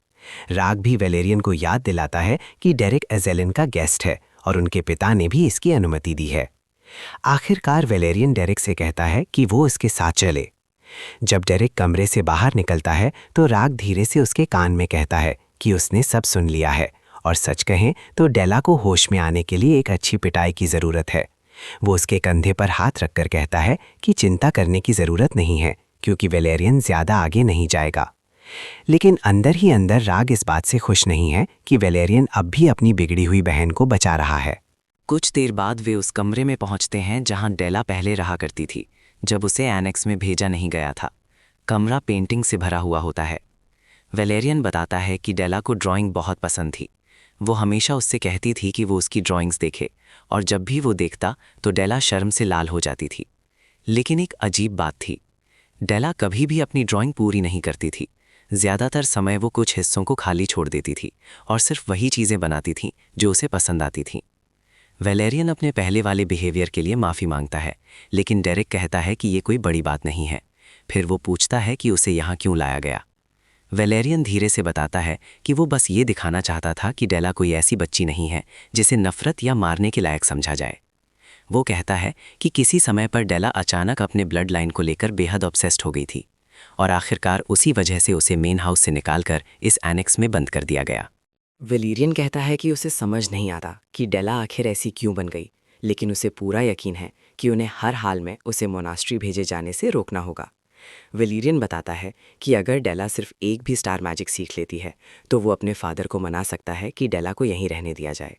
राग भी वैलेरियन को याद दिलाता है कि डेरेक एजेलिन का गेस्ट है और उनके पिता ने भी इसकी अनुमति दी है। आखिरकार वैलेरियन डेरेक से कहता है कि वो इसके साथ चले। जब डेरेक कमरे से बाहर निकलता है तो राग धीरे से उसके कान में कहता है कि उसने सब सुन लिया है और सच कहें तो डेला को होश में आने के लिए एक अच्छी पिटाई की ज़रूरत है। वो उसके कंधे पर हाथ रखकर कहता है कि चिंता करने की ज़रूरत नहीं है, क्योंकि वैलेरियन ज़्यादा आगे नहीं जाएगा। लेकिन अंदर ही अंदर राग इस बात से खुश नहीं है कि वैलेरियन अब भी अपनी बिगड़ी हुई बहन को बचा रहा है। कुछ देर बाद वे उस कमरे में पहुंचते हैं जहां डेला पहले रहा करती थी, जब उसे एनेक्स में भेजा नहीं गया था। कमरा पेंटिंग से भरा हुआ होता है। वैलेरियन बताता है कि डेला को ड्राइंग बहुत पसंद थी। वो हमेशा उससे कहती थी कि वो उसकी ड्राइंग्स देखे, और जब भी वो देखता तो डेला शर्म से लाल हो जाती थी। लेकिन एक अजीब बात थी, डेला कभी भी अपनी ड्राइंग पूरी नहीं करती थी। ज़्यादातर समय वो कुछ हिस्सों को खाली छोड़ देती थी और सिर्फ वही चीज़ें बनाती थीं जो उसे पसंद आती थीं। वैलेरियन अपने पहले वाले बिहेवियर के लिए माफ़ी मांगता है, लेकिन डेरेक कहता है कि ये कोई बड़ी बात नहीं है। फिर वो पूछता है कि उसे यहाँ क्यों लाया गया। वैलेरियन धीरे से बताता है कि वो बस ये दिखाना चाहता था कि डेला कोई ऐसी बच्ची नहीं है जिसे नफ़रत या मारने के लायक समझा जाए। वो कहता है कि किसी समय पर डेला अचानक अपने ब्लड लाइन को लेकर बेहद ऑब्सेस्ड हो गई थी और आखिरकार उसी वजह से उसे मेन हाउस से निकालकर इस एनेक्स में बंद कर दिया गया। वैलेरियन कहता है कि उसे समझ नहीं आता कि डेला आखिर ऐसी क्यों बन गई, लेकिन उसे पूरा यकीन है कि उन्हें हर हाल में उसे मोनास्ट्री भेजे जाने से रोकना होगा। वैलेरियन बताता है कि अगर डेला सिर्फ एक भी स्टार मैजिक सीख लेती है तो वो अपने फादर को मना सकता है कि डेला को यहीं रहने दिया जाए।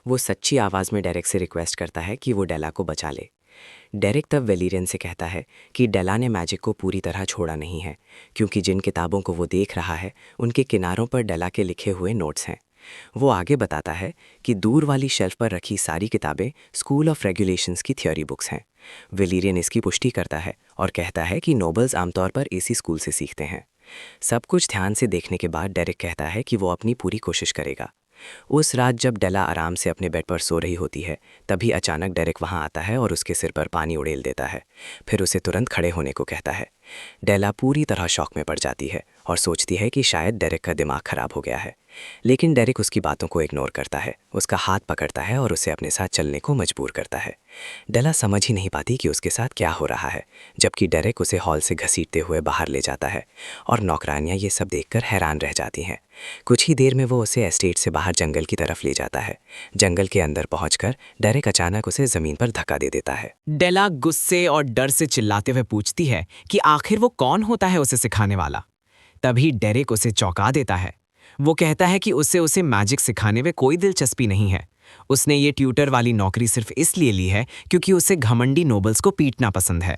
वो सच्ची आवाज़ में डेरेक से रिक्वेस्ट करता है कि वो डेला को बचा ले। डेरेक तब वैलेरियन से कहता है कि डेला ने मैजिक को पूरी तरह छोड़ा नहीं है, क्योंकि जिन किताबों को वो देख रहा है उनके किनारों पर डेला के लिखे हुए नोट्स हैं। वो आगे बताता है कि दूर वाली शेल्फ पर रखी सारी किताबें स्कूल ऑफ रेगुलेशंस की थ्योरी बुक्स हैं। वैलेरियन इसकी पुष्टि करता है और कहता है कि नोबल्स आमतौर पर इसी स्कूल से सीखते हैं। सब कुछ ध्यान से देखने के बाद डेरेक कहता है कि वो अपनी पूरी कोशिश करेगा। उस रात जब डेला आराम से अपने बेड पर सो रही होती है, तभी अचानक डेरेक वहां आता है और उसके सिर पर पानी उड़ेल देता है। फिर उसे तुरंत खड़े होने को कहता है। डेला पूरी तरह शॉक में पड़ जाती है और सोचती है कि शायद डेरेक का दिमाग खराब हो गया है। लेकिन डेरेक उसकी बातों को इग्नोर करता है, उसका हाथ पकड़ता है और उसे अपने साथ चलने को मजबूर करता है। डेला समझ ही नहीं पाती कि उसके साथ क्या हो रहा है, जबकि डेरेक उसे हॉल से घसीटते हुए बाहर ले जाता है और नौकरानियां ये सब देखकर हैरान रह जाती हैं। कुछ ही देर में वो उसे एस्टेट से बाहर जंगल की तरफ ले जाता है। जंगल के अंदर पहुंचकर डेरेक अचानक उसे जमीन पर धक्का दे देता है। डेला गुस्से और डर से चिल्लाते हुए पूछती है कि आखिर वो कौन होता है उसे सिखाने वाला। तभी डेरेक उसे चौंका देता है। वो कहता है कि उसे मैजिक सिखाने में कोई दिलचस्पी नहीं है। उसने ये ट्यूटर वाली नौकरी सिर्फ इसलिए ली है क्योंकि उसे घमंडी नोबल्स को पीटना पसंद है।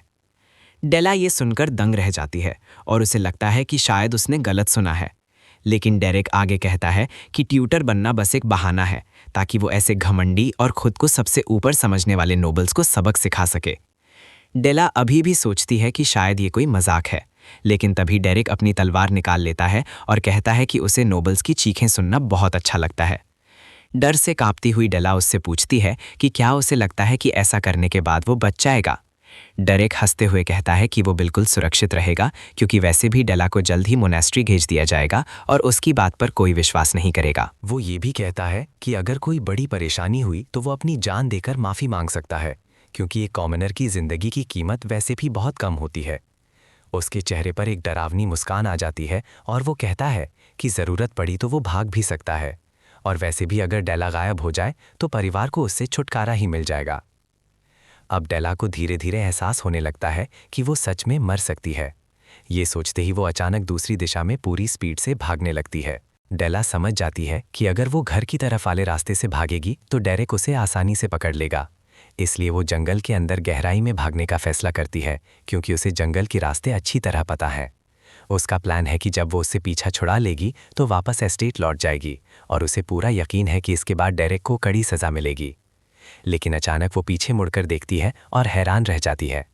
डेला ये सुनकर दंग रह जाती है और उसे लगता है कि शायद उसने गलत सुना है। लेकिन डेरेक आगे कहता है कि ट्यूटर बनना बस एक बहाना है ताकि वो ऐसे घमंडी और खुद को सबसे ऊपर समझने वाले नोबल्स को सबक सिखा सके। डेला अभी भी सोचती है कि शायद ये कोई मजाक है, लेकिन तभी डेरेक अपनी तलवार निकाल लेता है और कहता है कि उसे नोबल्स की चीखें सुनना बहुत अच्छा लगता है। डर से कांपती हुई डेला उससे पूछती है कि क्या उसे लगता है कि ऐसा करने के बाद वो बच जाएगा। डेरेक हंसते हुए कहता है कि वो बिल्कुल सुरक्षित रहेगा क्योंकि वैसे भी डेला को जल्द ही मोनेस्ट्री भेज दिया जाएगा और उसकी बात पर कोई विश्वास नहीं करेगा। वो ये भी कहता है कि अगर कोई बड़ी परेशानी हुई तो वो अपनी जान देकर माफ़ी मांग सकता है, क्योंकि एक कॉमनर की ज़िंदगी की कीमत वैसे भी बहुत कम होती है। उसके चेहरे पर एक डरावनी मुस्कान आ जाती है और वो कहता है कि ज़रूरत पड़ी तो वो भाग भी सकता है, और वैसे भी अगर डेला गायब हो जाए तो परिवार को उससे छुटकारा ही मिल जाएगा। अब डेला को धीरे धीरे एहसास होने लगता है कि वो सच में मर सकती है। ये सोचते ही वो अचानक दूसरी दिशा में पूरी स्पीड से भागने लगती है। डेला समझ जाती है कि अगर वो घर की तरफ वाले रास्ते से भागेगी तो डेरेक उसे आसानी से पकड़ लेगा। इसलिए वो जंगल के अंदर गहराई में भागने का फैसला करती है, क्योंकि उसे जंगल के रास्ते अच्छी तरह पता है। उसका प्लान है कि जब वो उससे पीछा छुड़ा लेगी तो वापस एस्टेट लौट जाएगी, और उसे पूरा यकीन है कि इसके बाद डेरेक को कड़ी सज़ा मिलेगी। लेकिन अचानक वो पीछे मुड़कर देखती है और हैरान रह जाती है।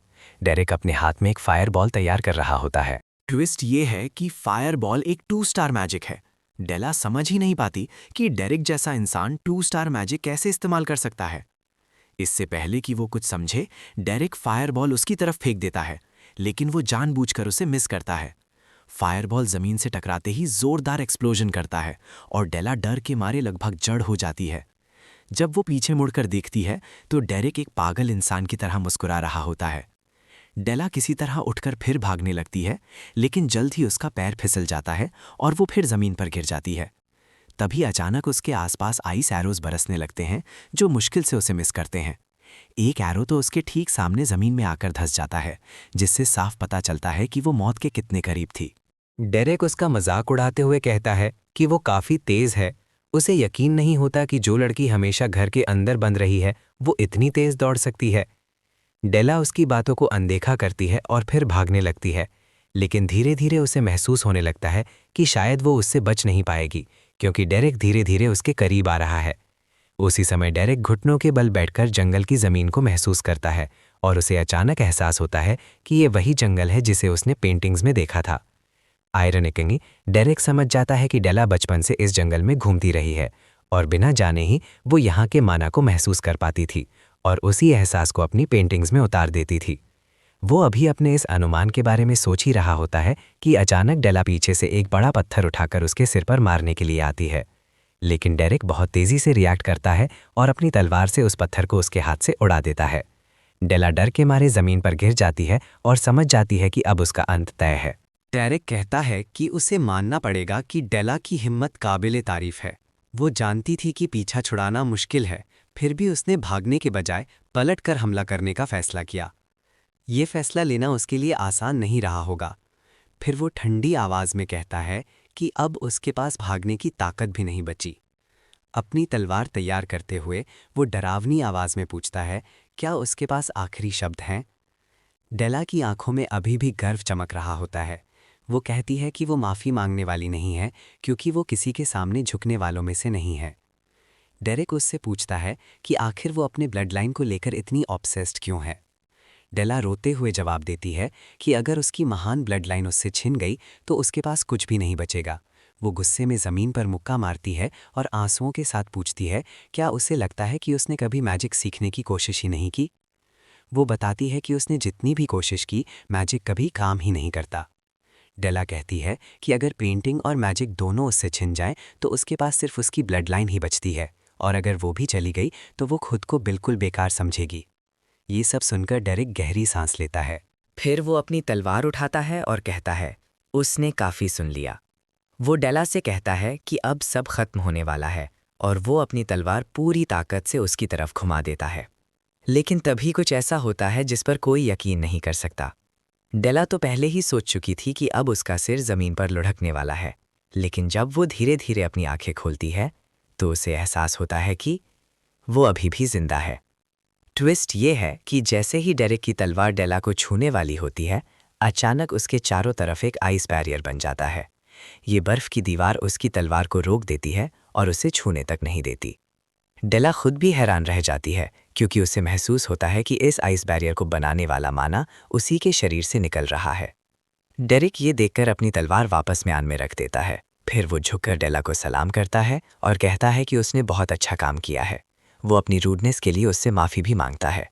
डेरेक अपने हाथ में एक फायर बॉल तैयार कर रहा होता है। ट्विस्ट ये है कि फायर बॉल एक 2 स्टार मैजिक है। डेला समझ ही नहीं पाती कि डेरेक जैसा इंसान 2 स्टार मैजिक कैसे इस्तेमाल कर सकता है। इससे पहले कि वो कुछ समझे, डेरेक फायर बॉल उसकी तरफ फेंक देता है, लेकिन वो जानबूझकर उसे मिस करता है। फायर बॉल जमीन से टकराते ही जोरदार एक्सप्लोजन करता है और डेला डर के मारे लगभग जड़ हो जाती है। जब वो पीछे मुड़कर देखती है तो डेरेक एक पागल इंसान की तरह मुस्कुरा रहा होता है। डेला किसी तरह उठकर फिर भागने लगती है, लेकिन जल्द ही उसका पैर फिसल जाता है और वो फिर जमीन पर गिर जाती है। तभी अचानक उसके आसपास आइस एरोज बरसने लगते हैं, जो मुश्किल से उसे मिस करते हैं। एक एरो तो उसके ठीक सामने जमीन में आकर धंस जाता है, जिससे साफ पता चलता है कि वो मौत के कितने करीब थी। डेरेक उसका मजाक उड़ाते हुए कहता है कि वो काफ़ी तेज़ है। उसे यकीन नहीं होता कि जो लड़की हमेशा घर के अंदर बंद रही है वो इतनी तेज़ दौड़ सकती है। डेला उसकी बातों को अनदेखा करती है और फिर भागने लगती है, लेकिन धीरे धीरे उसे महसूस होने लगता है कि शायद वो उससे बच नहीं पाएगी, क्योंकि डेरेक धीरे धीरे उसके करीब आ रहा है। उसी समय डेरेक घुटनों के बल बैठकर जंगल की ज़मीन को महसूस करता है और उसे अचानक एहसास होता है कि ये वही जंगल है जिसे उसने पेंटिंग्स में देखा था। आयरनिकली, डेरेक समझ जाता है कि डेला बचपन से इस जंगल में घूमती रही है और बिना जाने ही वो यहाँ के माना को महसूस कर पाती थी और उसी एहसास को अपनी पेंटिंग्स में उतार देती थी। वो अभी अपने इस अनुमान के बारे में सोच ही रहा होता है कि अचानक डेला पीछे से एक बड़ा पत्थर उठाकर उसके सिर पर मारने के लिए आती है, लेकिन डेरेक बहुत तेज़ी से रिएक्ट करता है और अपनी तलवार से उस पत्थर को उसके हाथ से उड़ा देता है। डेला डर के मारे ज़मीन पर गिर जाती है और समझ जाती है कि अब उसका अंत तय है। डेरेक कहता है कि उसे मानना पड़ेगा कि डेला की हिम्मत काबिले तारीफ है। वो जानती थी कि पीछा छुड़ाना मुश्किल है, फिर भी उसने भागने के बजाय पलटकर हमला करने का फैसला किया। ये फैसला लेना उसके लिए आसान नहीं रहा होगा। फिर वो ठंडी आवाज़ में कहता है कि अब उसके पास भागने की ताकत भी नहीं बची। अपनी तलवार तैयार करते हुए वो डरावनी आवाज़ में पूछता है, क्या उसके पास आखिरी शब्द हैं? डेला की आंखों में अभी भी गर्व चमक रहा होता है। वो कहती है कि वो माफ़ी मांगने वाली नहीं है, क्योंकि वो किसी के सामने झुकने वालों में से नहीं है। डेरेक उससे पूछता है कि आखिर वो अपने ब्लड लाइन को लेकर इतनी ऑब्सेस्ड क्यों है। डेला रोते हुए जवाब देती है कि अगर उसकी महान ब्लड लाइन उससे छिन गई तो उसके पास कुछ भी नहीं बचेगा। वो गुस्से में ज़मीन पर मुक्का मारती है और आंसुओं के साथ पूछती है क्या उसे लगता है कि उसने कभी मैजिक सीखने की कोशिश ही नहीं की। वो बताती है कि उसने जितनी भी कोशिश की मैजिक कभी काम ही नहीं करता। डेला कहती है कि अगर पेंटिंग और मैजिक दोनों उससे छिन जाएं तो उसके पास सिर्फ उसकी ब्लड लाइन ही बचती है, और अगर वो भी चली गई तो वो खुद को बिल्कुल बेकार समझेगी। ये सब सुनकर डेरिक गहरी सांस लेता है। फिर वो अपनी तलवार उठाता है और कहता है, उसने काफ़ी सुन लिया। वो डेला से कहता है कि अब सब खत्म होने वाला है और वो अपनी तलवार पूरी ताकत से उसकी तरफ घुमा देता है। लेकिन तभी कुछ ऐसा होता है जिस पर कोई यकीन नहीं कर सकता। डेला तो पहले ही सोच चुकी थी कि अब उसका सिर ज़मीन पर लुढ़कने वाला है, लेकिन जब वो धीरे धीरे अपनी आंखें खोलती है तो उसे एहसास होता है कि वो अभी भी जिंदा है। ट्विस्ट ये है कि जैसे ही डेरिक की तलवार डेला को छूने वाली होती है, अचानक उसके चारों तरफ एक आइस बैरियर बन जाता है। ये बर्फ की दीवार उसकी तलवार को रोक देती है और उसे छूने तक नहीं देती। डेला खुद भी हैरान रह जाती है क्योंकि उसे महसूस होता है कि इस आइस बैरियर को बनाने वाला माना उसी के शरीर से निकल रहा है। डेरिक ये देखकर अपनी तलवार वापस म्यान में रख देता है। फिर वो झुककर डेला को सलाम करता है और कहता है कि उसने बहुत अच्छा काम किया है। वो अपनी रूडनेस के लिए उससे माफ़ी भी मांगता है।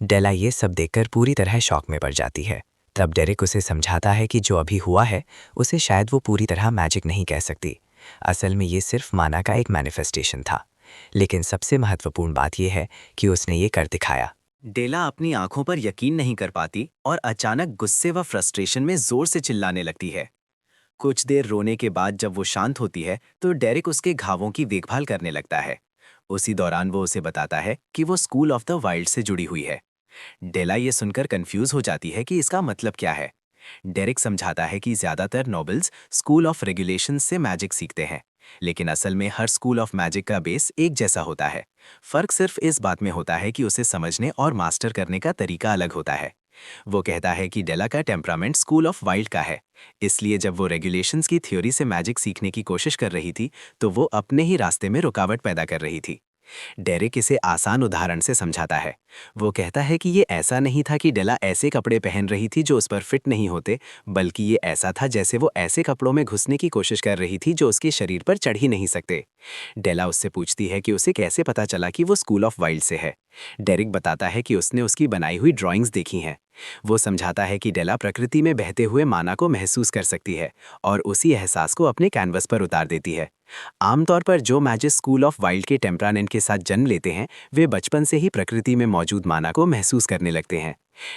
डेला ये सब देखकर पूरी तरह शॉक में पड़ जाती है। तब डेरिक उसे समझाता है कि जो अभी हुआ है उसे शायद वो पूरी तरह मैजिक नहीं कह सकती। असल में ये सिर्फ माना का एक मैनिफेस्टेशन था। लेकिन सबसे महत्वपूर्ण बात यह है कि उसने ये कर दिखाया। डेला अपनी आंखों पर यकीन नहीं कर पाती और अचानक गुस्से व फ्रस्ट्रेशन में जोर से चिल्लाने लगती है। कुछ देर रोने के बाद जब वो शांत होती है तो डेरिक उसके घावों की देखभाल करने लगता है। उसी दौरान वो उसे बताता है कि वो स्कूल ऑफ द वाइल्ड से जुड़ी हुई है। डेला ये सुनकर कंफ्यूज हो जाती है कि इसका मतलब क्या है। डेरिक समझाता है कि ज्यादातर नोबल्स स्कूल ऑफ रेगुलेशंस से मैजिक सीखते हैं, लेकिन असल में हर स्कूल ऑफ मैजिक का बेस एक जैसा होता है। फर्क सिर्फ इस बात में होता है कि उसे समझने और मास्टर करने का तरीका अलग होता है। वो कहता है कि डेला का टेम्परामेंट स्कूल ऑफ वाइल्ड का है, इसलिए जब वो रेगुलेशंस की थ्योरी से मैजिक सीखने की कोशिश कर रही थी तो वो अपने ही रास्ते में रुकावट पैदा कर रही थी। डेरिक इसे आसान उदाहरण से समझाता है। वो कहता है कि ये ऐसा नहीं था कि डेला ऐसे कपड़े पहन रही थी जो उस पर फिट नहीं होते, बल्कि ये ऐसा था जैसे वो ऐसे कपड़ों में घुसने की कोशिश कर रही थी जो उसके शरीर पर चढ़ ही नहीं सकते। डेला उससे पूछती है कि उसे कैसे पता चला कि वो स्कूल ऑफ वाइल्ड से है। डेरिक बताता है कि उसने उसकी बनाई हुई ड्राइंग्स देखी हैं। वो समझाता है कि डेला प्रकृति में बहते हुए माना को महसूस कर सकती है और उसी एहसास को अपने कैनवस पर उतार देती है। आमतौर पर जो मैजिक स्कूल ऑफ वाइल्ड के टेम्परामेंट के साथ जन्म लेते हैं वे बचपन से ही प्रकृति में मौजूद माना को महसूस करने लगते हैं।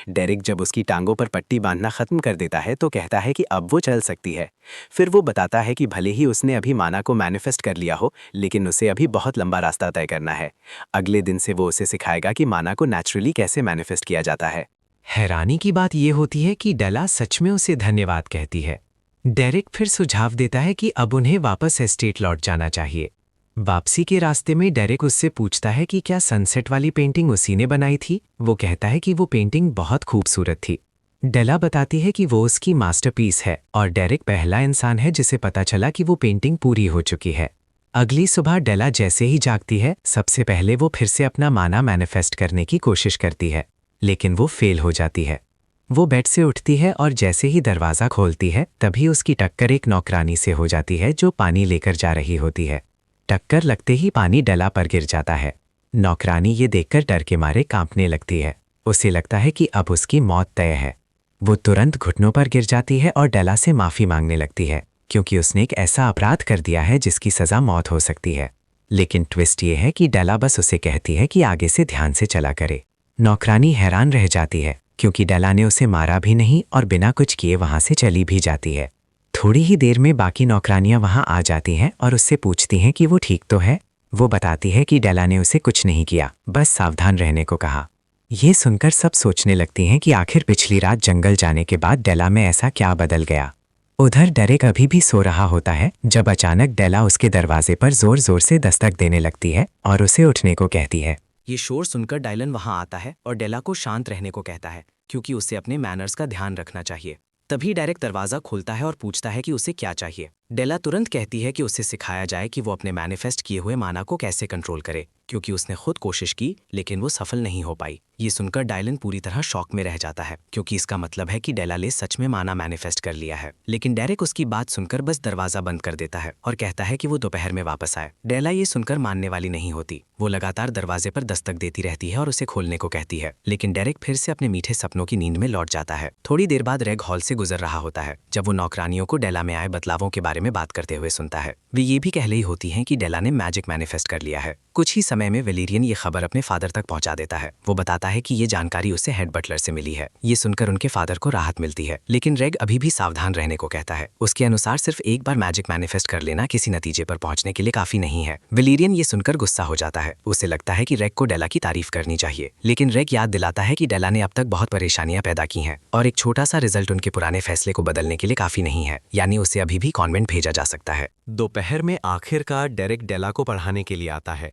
डेरिक जब उसकी टांगों पर पट्टी बांधना खत्म कर देता है तो कहता है कि अब वो चल सकती है। फिर वो बताता है कि भले ही उसने अभी माना को मैनिफेस्ट कर लिया हो, लेकिन उसे अभी बहुत लंबा रास्ता तय करना है। अगले दिन से वो उसे सिखाएगा कि माना को नेचुरली कैसे मैनिफेस्ट किया जाता है। हैरानी की बात यह होती है कि डेला सच में उसे धन्यवाद कहती है। डेरिक फिर सुझाव देता है कि अब उन्हें वापस एस्टेट लौट जाना चाहिए। वापसी के रास्ते में डेरिक उससे पूछता है कि क्या सनसेट वाली पेंटिंग उसी ने बनाई थी। वो कहता है कि वो पेंटिंग बहुत खूबसूरत थी। डेला बताती है कि वो उसकी मास्टरपीस है और डेरिक पहला इंसान है जिसे पता चला कि वो पेंटिंग पूरी हो चुकी है। अगली सुबह डेला जैसे ही जागती है सबसे पहले वो फिर से अपना माना मैनिफेस्ट करने की कोशिश करती है, लेकिन वो फेल हो जाती है। वो बेड से उठती है और जैसे ही दरवाज़ा खोलती है तभी उसकी टक्कर एक नौकरानी से हो जाती है जो पानी लेकर जा रही होती है। टक्कर लगते ही पानी डेला पर गिर जाता है। नौकरानी ये देखकर डर के मारे कांपने लगती है। उसे लगता है कि अब उसकी मौत तय है। वो तुरंत घुटनों पर गिर जाती है और डेला से माफ़ी मांगने लगती है क्योंकि उसने एक ऐसा अपराध कर दिया है जिसकी सज़ा मौत हो सकती है। लेकिन ट्विस्ट ये है कि डेला बस उसे कहती है कि आगे से ध्यान से चला करे। नौकरानी हैरान रह जाती है क्योंकि डेला ने उसे मारा भी नहीं और बिना कुछ किए वहाँ से चली भी जाती है। थोड़ी ही देर में बाकी नौकरानियां वहां आ जाती हैं और उससे पूछती हैं कि वो ठीक तो है। वो बताती है कि डेला ने उसे कुछ नहीं किया, बस सावधान रहने को कहा। ये सुनकर सब सोचने लगती हैं कि आखिर पिछली रात जंगल जाने के बाद डेला में ऐसा क्या बदल गया। उधर डेरिक अभी भी सो रहा होता है जब अचानक डेला उसके दरवाजे पर जोर जोर से दस्तक देने लगती है और उसे उठने को कहती है। ये शोर सुनकर डायलन वहां आता है और डेला को शांत रहने को कहता है क्योंकि उसे अपने मैनर्स का ध्यान रखना चाहिए। तभी डेरिक दरवाज़ा खोलता है और पूछता है कि उसे क्या चाहिए। डेला तुरंत कहती है कि उसे सिखाया जाए कि वो अपने मैनिफेस्ट किए हुए माना को कैसे कंट्रोल करे, क्योंकि उसने खुद कोशिश की लेकिन वो सफल नहीं हो पाई। ये सुनकर डायलन पूरी तरह शॉक में रह जाता है, क्योंकि इसका मतलब है कि डेला ने सच में माना मैनिफेस्ट कर लिया है। लेकिन डेरेक उसकी बात सुनकर बस दरवाजा बंद कर देता है और कहता है कि वो दोपहर में वापस आए। डेला ये सुनकर मानने वाली नहीं होती। वो लगातार दरवाजे पर दस्तक देती रहती है और उसे खोलने को कहती है, लेकिन डेरेक फिर से अपने मीठे सपनों की नींद में लौट जाता है। थोड़ी देर बाद रेग हॉल से गुजर रहा होता है, जब वो नौकरानियों को डेला में आए बदलावों के बारे में बात करते हुए सुनता है। वे ये भी कह रही होती हैं कि डेला ने मैजिक मैनिफेस्ट कर लिया है। कुछ ही समय में वेलेरियन ये खबर अपने फादर तक पहुंचा देता है। वो बताता है कि ये जानकारी उसे हेड बटलर से मिली है। ये सुनकर उनके फादर को राहत मिलती है, लेकिन रेग अभी भी सावधान रहने को कहता है। उसके अनुसार सिर्फ एक बार मैजिक मैनिफेस्ट कर लेना किसी नतीजे पर पहुंचने के लिए काफी नहीं है। वेलेरियन ये सुनकर गुस्सा हो जाता है। उसे लगता है कि रेग को डेला की तारीफ करनी चाहिए, लेकिन रेग याद दिलाता है कि डेला ने अब तक बहुत परेशानियां पैदा की हैं और एक छोटा सा रिजल्ट उनके पुराने फैसले को बदलने के लिए काफी नहीं है, यानी उसे अभी भी कॉन्वेंट भेजा जा सकता है। दोपहर में आखिरकार डेरेक डेला को पढ़ाने के लिए आता है,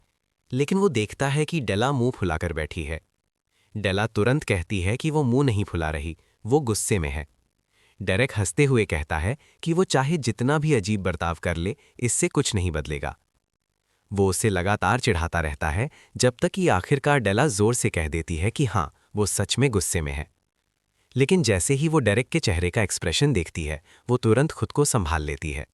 लेकिन वो देखता है कि डेला मुंह फुलाकर बैठी है। डेला तुरंत कहती है कि वो मुंह नहीं फुला रही, वो गुस्से में है। डेरेक हंसते हुए कहता है कि वो चाहे जितना भी अजीब बर्ताव कर ले, इससे कुछ नहीं बदलेगा। वो उसे लगातार चिढ़ाता रहता है, जब तक कि आखिरकार डेला जोर से कह देती है कि हाँ, वो सच में गुस्से में है। लेकिन जैसे ही वो डेरेक के चेहरे का एक्सप्रेशन देखती है, वो तुरंत खुद को संभाल लेती है।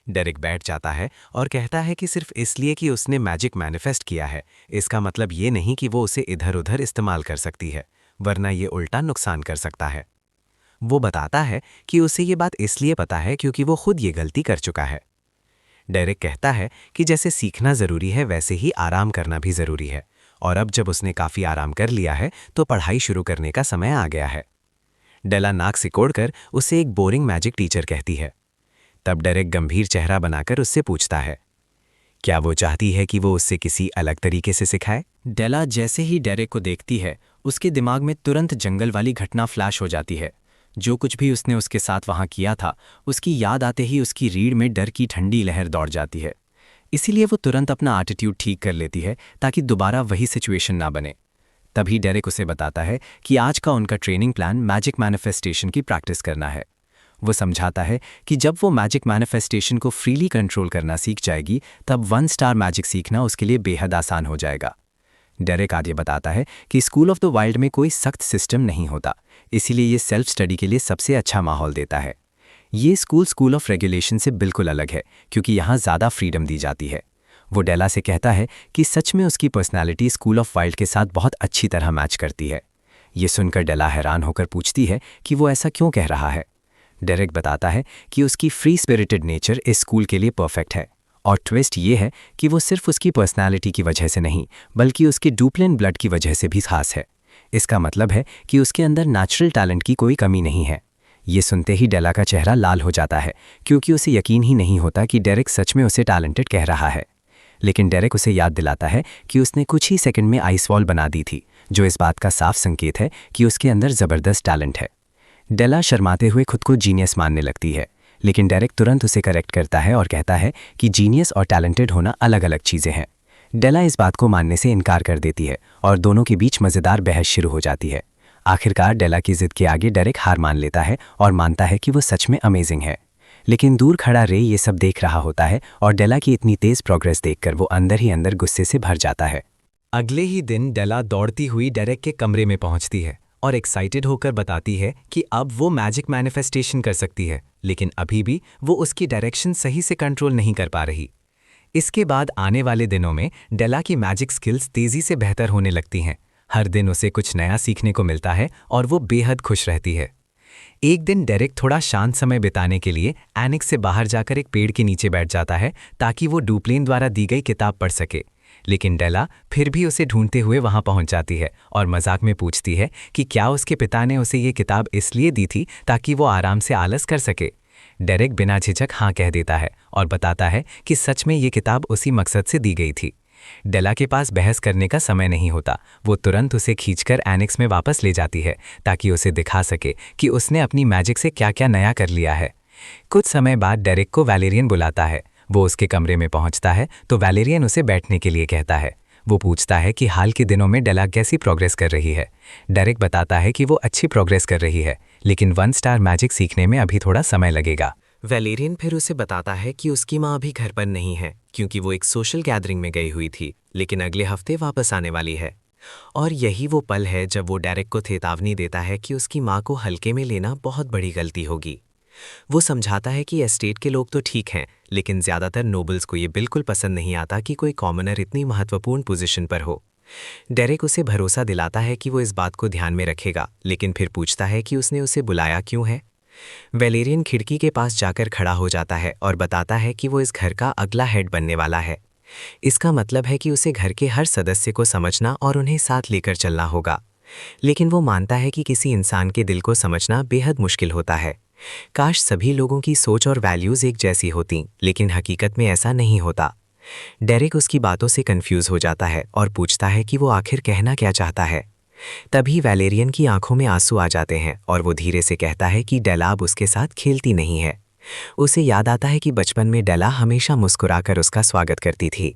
डेरेक बैठ जाता है और कहता है कि सिर्फ इसलिए कि उसने मैजिक मैनिफेस्ट किया है, इसका मतलब ये नहीं कि वो उसे इधर उधर इस्तेमाल कर सकती है, वरना ये उल्टा नुकसान कर सकता है। वो बताता है कि उसे ये बात इसलिए पता है क्योंकि वो खुद ये गलती कर चुका है। डेरेक कहता है कि जैसे सीखना ज़रूरी है, वैसे ही आराम करना भी ज़रूरी है, और अब जब उसने काफ़ी आराम कर लिया है तो पढ़ाई शुरू करने का समय आ गया है। डेला नाक सिकोड़कर उसे एक बोरिंग मैजिक टीचर कहती है। तब डेरेक गंभीर चेहरा बनाकर उससे पूछता है, क्या वो चाहती है कि वो उससे किसी अलग तरीके से सिखाए? डेला जैसे ही डेरेक को देखती है, उसके दिमाग में तुरंत जंगल वाली घटना फ्लैश हो जाती है। जो कुछ भी उसने उसके साथ वहाँ किया था, उसकी याद आते ही उसकी रीढ़ में डर की ठंडी लहर दौड़ जाती है। इसीलिए वो तुरंत अपना एटीट्यूड ठीक कर लेती है ताकि दोबारा वही सिचुएशन ना बने। तभी डेरेक उसे बताता है कि आज का उनका ट्रेनिंग प्लान मैजिक मैनिफेस्टेशन की प्रैक्टिस करना है। वो समझाता है कि जब वो मैजिक मैनिफेस्टेशन को फ्रीली कंट्रोल करना सीख जाएगी, तब 1 स्टार मैजिक सीखना उसके लिए बेहद आसान हो जाएगा। डेरेक आगे बताता है कि स्कूल ऑफ द वाइल्ड में कोई सख्त सिस्टम नहीं होता, इसीलिए ये सेल्फ स्टडी के लिए सबसे अच्छा माहौल देता है। ये स्कूल ऑफ रेगुलेशन से बिल्कुल अलग है, क्योंकि यहाँ ज़्यादा फ्रीडम दी जाती है। वो डेला से कहता है कि सच में उसकी पर्सनैलिटी स्कूल ऑफ वाइल्ड के साथ बहुत अच्छी तरह मैच करती है। ये सुनकर डेला हैरान होकर पूछती है कि वो ऐसा क्यों कह रहा है। डेरेक बताता है कि उसकी फ्री स्पिरिटेड नेचर इस स्कूल के लिए परफेक्ट है, और ट्विस्ट ये है कि वो सिर्फ उसकी पर्सनैलिटी की वजह से नहीं, बल्कि उसके डुप्लिन ब्लड की वजह से भी खास है। इसका मतलब है कि उसके अंदर नेचुरल टैलेंट की कोई कमी नहीं है। ये सुनते ही डेला का चेहरा लाल हो जाता है, क्योंकि उसे यकीन ही नहीं होता कि डेरेक सच में उसे टैलेंटेड कह रहा है। लेकिन डेरेक उसे याद दिलाता है कि उसने कुछ ही सेकंड में आइस वॉल बना दी थी, जो इस बात का साफ संकेत है कि उसके अंदर ज़बरदस्त टैलेंट है। डेला शर्माते हुए खुद को जीनियस मानने लगती है, लेकिन डेरेक तुरंत उसे करेक्ट करता है और कहता है कि जीनियस और टैलेंटेड होना अलग अलग चीज़ें हैं। डेला इस बात को मानने से इनकार कर देती है और दोनों के बीच मज़ेदार बहस शुरू हो जाती है। आखिरकार डेला की जिद के आगे डेरेक हार मान लेता है और मानता है कि वो सच में अमेजिंग है। लेकिन दूर खड़ा रे ये सब देख रहा होता है और डेला की इतनी तेज़ प्रोग्रेस देखकर वो अंदर ही अंदर गुस्से से भर जाता है। अगले ही दिन डेला दौड़ती हुई डेरेक के कमरे में पहुंचती है और एक्साइटेड होकर बताती है कि अब वो मैजिक मैनिफेस्टेशन कर सकती है, लेकिन अभी भी वो उसकी डायरेक्शन सही से कंट्रोल नहीं कर पा रही। इसके बाद आने वाले दिनों में डेला की मैजिक स्किल्स तेज़ी से बेहतर होने लगती हैं। हर दिन उसे कुछ नया सीखने को मिलता है और वो बेहद खुश रहती है। एक दिन डेरेक थोड़ा शांत समय बिताने के लिए एनिक्स से बाहर जाकर एक पेड़ के नीचे बैठ जाता है ताकि वो डुप्लेन द्वारा दी गई किताब पढ़ सके। लेकिन डेला फिर भी उसे ढूंढते हुए वहां पहुंच जाती है और मजाक में पूछती है कि क्या उसके पिता ने उसे ये किताब इसलिए दी थी ताकि वो आराम से आलस कर सके। डेरेक बिना झिझक हाँ कह देता है और बताता है कि सच में ये किताब उसी मकसद से दी गई थी। डेला के पास बहस करने का समय नहीं होता। वो तुरंत उसे खींचकर एनिक्स में वापस ले जाती है ताकि उसे दिखा सके कि उसने अपनी मैजिक से क्या क्या नया कर लिया है। कुछ समय बाद डेरेक को वैलेरियन बुलाता है। वो उसके कमरे में पहुंचता है तो वैलेरियन उसे बैठने के लिए कहता है। वो पूछता है कि हाल के दिनों में डेला कैसी प्रोग्रेस कर रही है। डेरेक बताता है कि वो अच्छी प्रोग्रेस कर रही है, लेकिन 1 स्टार मैजिक सीखने में अभी थोड़ा समय लगेगा। वैलेरियन फिर उसे बताता है कि उसकी माँ अभी घर पर नहीं है क्योंकि वो एक सोशल गैदरिंग में गई हुई थी, लेकिन अगले हफ्ते वापस आने वाली है। और यही वो पल है जब वो डेरेक को चेतावनी देता है कि उसकी माँ को हल्के में लेना बहुत बड़ी गलती होगी। वो समझाता है कि एस्टेट के लोग तो ठीक हैं, लेकिन ज़्यादातर नोबल्स को ये बिल्कुल पसंद नहीं आता कि कोई कॉमनर इतनी महत्वपूर्ण पोजीशन पर हो। डेरेक उसे भरोसा दिलाता है कि वो इस बात को ध्यान में रखेगा, लेकिन फिर पूछता है कि उसने उसे बुलाया क्यों है। वैलेरियन खिड़की के पास जाकर खड़ा हो जाता है और बताता है कि वो इस घर का अगला हेड बनने वाला है। इसका मतलब है कि उसे घर के हर सदस्य को समझना और उन्हें साथ लेकर चलना होगा। लेकिन वो मानता है कि किसी इंसान के दिल को समझना बेहद मुश्किल होता है। काश सभी लोगों की सोच और वैल्यूज़ एक जैसी होती, लेकिन हकीकत में ऐसा नहीं होता। डेरेक उसकी बातों से कंफ्यूज हो जाता है और पूछता है कि वो आखिर कहना क्या चाहता है। तभी वैलेरियन की आंखों में आंसू आ जाते हैं और वो धीरे से कहता है कि डेला अब उसके साथ खेलती नहीं है। उसे याद आता है कि बचपन में डेला हमेशा मुस्कुराकर उसका स्वागत करती थी।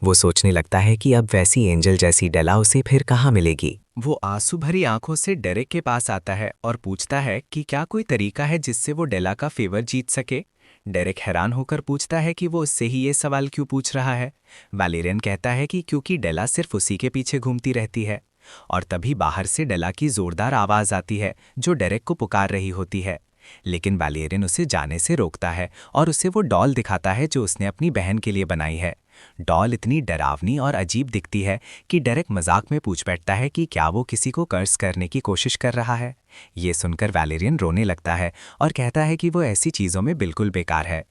वो सोचने लगता है कि अब वैसी एंजल जैसी डेला उसे फिर कहाँ मिलेगी। वो आंसू भरी आंखों से डेरेक के पास आता है और पूछता है कि क्या कोई तरीका है जिससे वो डेला का फेवर जीत सके। डेरेक हैरान होकर पूछता है कि वो उससे ही ये सवाल क्यों पूछ रहा है। वैलेरियन कहता है कि क्योंकि डेला सिर्फ उसी के पीछे घूमती रहती है। और तभी बाहर से डेला की जोरदार आवाज़ आती है जो डेरेक को पुकार रही होती है। लेकिन वैलेरियन उसे जाने से रोकता है और उसे वो डॉल दिखाता है जो उसने अपनी बहन के लिए बनाई है। डॉल इतनी डरावनी और अजीब दिखती है कि डेरेक मजाक में पूछ बैठता है कि क्या वो किसी को कर्स करने की कोशिश कर रहा है। ये सुनकर वैलेरियन रोने लगता है और कहता है कि वो ऐसी चीज़ों में बिल्कुल बेकार है।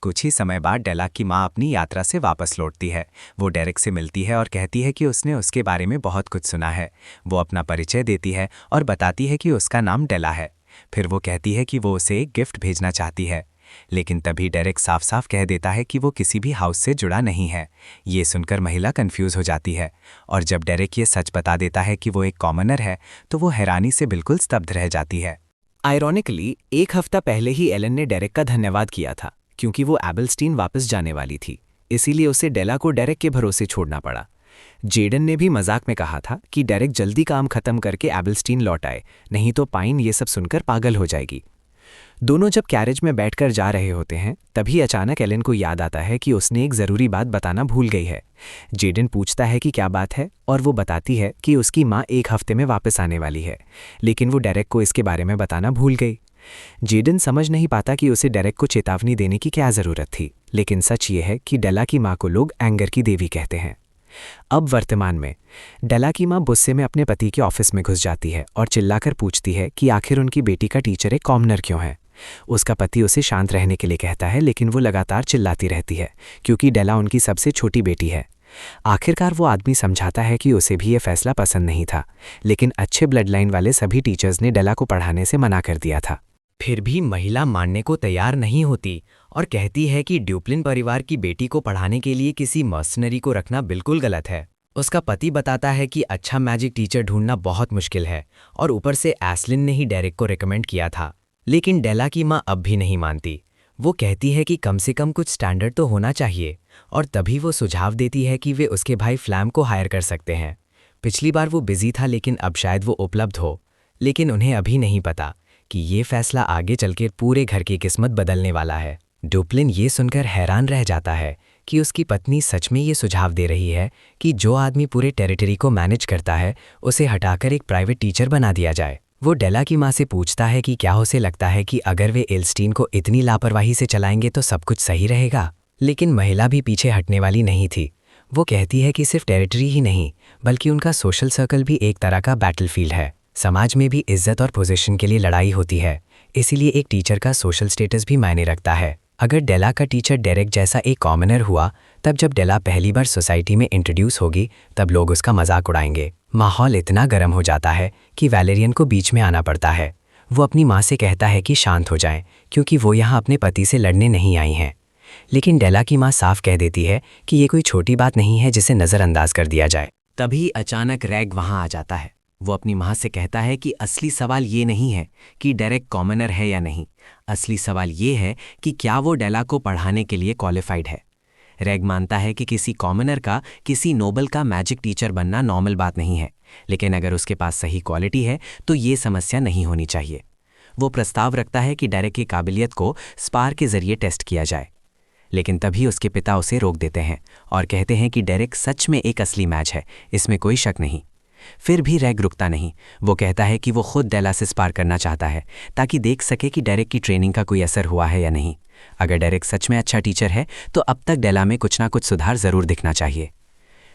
कुछ ही समय बाद डेला की माँ अपनी यात्रा से वापस लौटती है। वो डेरेक से मिलती है और कहती है कि उसने उसके बारे में बहुत कुछ सुना है। वो अपना परिचय देती है और बताती है कि उसका नाम डेला है। फिर वो कहती है कि वो उसे एक गिफ्ट भेजना चाहती है, लेकिन तभी डेरेक साफ साफ कह देता है कि वो किसी भी हाउस से जुड़ा नहीं है। ये सुनकर महिला कंफ्यूज हो जाती है और जब डेरेक ये सच बता देता है कि वो एक कॉमनर है तो वो हैरानी से बिल्कुल स्तब्ध रह जाती है। आयरॉनिकली एक हफ्ता पहले ही एलन ने डेरेक का धन्यवाद किया था क्योंकि वो एबलस्टीन वापस जाने वाली थी, इसीलिए उसे डेला को डेरेक के भरोसे छोड़ना पड़ा। जेडन ने भी मजाक में कहा था कि डेरेक जल्दी काम खत्म करके एबलस्टीन लौट आए, नहीं तो पाइन ये सब सुनकर पागल हो जाएगी। दोनों जब कैरेज में बैठकर जा रहे होते हैं तभी अचानक एलन को याद आता है कि उसने एक ज़रूरी बात बताना भूल गई है। जेडन पूछता है कि क्या बात है और वो बताती है कि उसकी माँ एक हफ्ते में वापस आने वाली है, लेकिन वो डेरेक को इसके बारे में बताना भूल गई। जेडन समझ नहीं पाता कि उसे डेरेक को चेतावनी देने की क्या ज़रूरत थी, लेकिन सच ये है कि डेला की माँ को लोग एंगर की देवी कहते हैं। अब वर्तमान में डेला की माँ गुस्से में अपने पति के ऑफिस में घुस जाती है और चिल्लाकर पूछती है कि आखिर उनकी बेटी का टीचर एक कॉमनर क्यों है। उसका पति उसे शांत रहने के लिए कहता है, लेकिन वो लगातार चिल्लाती रहती है क्योंकि डेला उनकी सबसे छोटी बेटी है। आखिरकार वो आदमी समझाता है कि उसे भी ये फैसला पसंद नहीं था, लेकिन अच्छे ब्लड लाइन वाले सभी टीचर्स ने डेला को पढ़ाने से मना कर दिया था। फिर भी महिला मानने को तैयार नहीं होती और कहती है कि ड्यूप्लिन परिवार की बेटी को पढ़ाने के लिए किसी मर्सनरी को रखना बिल्कुल गलत है। उसका पति बताता है कि अच्छा मैजिक टीचर ढूंढना बहुत मुश्किल है और ऊपर से एस्लिन ने ही डेरेक को रिकमेंड किया था। लेकिन डेला की माँ अब भी नहीं मानती। वो कहती है कि कम से कम कुछ स्टैंडर्ड तो होना चाहिए और तभी वो सुझाव देती है कि वे उसके भाई फ्लैम को हायर कर सकते हैं। पिछली बार वो बिजी था, लेकिन अब शायद वो उपलब्ध हो, लेकिन उन्हें अभी नहीं पता कि ये फैसला आगे चलकर पूरे घर की किस्मत बदलने वाला है। ड्यूप्लिन ये सुनकर हैरान रह जाता है कि उसकी पत्नी सच में ये सुझाव दे रही है कि जो आदमी पूरे टेरिटरी को मैनेज करता है उसे हटाकर एक प्राइवेट टीचर बना दिया जाए। वो डेला की माँ से पूछता है कि क्या उसे लगता है कि अगर वे एल्स्टीन को इतनी लापरवाही से चलाएंगे तो सब कुछ सही रहेगा। लेकिन महिला भी पीछे हटने वाली नहीं थी। वो कहती है कि सिर्फ टेरिटरी ही नहीं बल्कि उनका सोशल सर्कल भी एक तरह का बैटलफील्ड है। समाज में भी इज्जत और पोजीशन के लिए लड़ाई होती है, इसीलिए एक टीचर का सोशल स्टेटस भी मायने रखता है। अगर डेला का टीचर डेरेक जैसा एक कॉमनर हुआ, तब जब डेला पहली बार सोसाइटी में इंट्रोड्यूस होगी तब लोग उसका मजाक उड़ाएंगे। माहौल इतना गर्म हो जाता है कि वैलेरियन को बीच में आना पड़ता है। वो अपनी माँ से कहता है कि शांत हो जाएं क्योंकि वो यहाँ अपने पति से लड़ने नहीं आई हैं। लेकिन डेला की माँ साफ कह देती है कि ये कोई छोटी बात नहीं है जिसे नज़रअंदाज कर दिया जाए। तभी अचानक रैग वहां आ जाता है। वो अपनी माँ से कहता है कि असली सवाल ये नहीं है कि डेरेक कॉमनर है या नहीं, असली सवाल ये है कि क्या वो डेला को पढ़ाने के लिए क्वालिफाइड है। रैग मानता है कि किसी कॉमनर का किसी नोबल का मैजिक टीचर बनना नॉर्मल बात नहीं है, लेकिन अगर उसके पास सही क्वालिटी है तो ये समस्या नहीं होनी चाहिए। वो प्रस्ताव रखता है कि डेरेक की काबिलियत को स्पार के जरिए टेस्ट किया जाए। लेकिन तभी उसके पिता उसे रोक देते हैं और कहते हैं कि डेरेक सच में एक असली मैच है, इसमें कोई शक नहीं। फिर भी रैग रुकता नहीं। वो कहता है कि वो खुद डेला से स्पार करना चाहता है ताकि देख सके कि डेरेक की ट्रेनिंग का कोई असर हुआ है या नहीं। अगर डेरेक सच में अच्छा टीचर है तो अब तक डेला में कुछ ना कुछ सुधार जरूर दिखना चाहिए।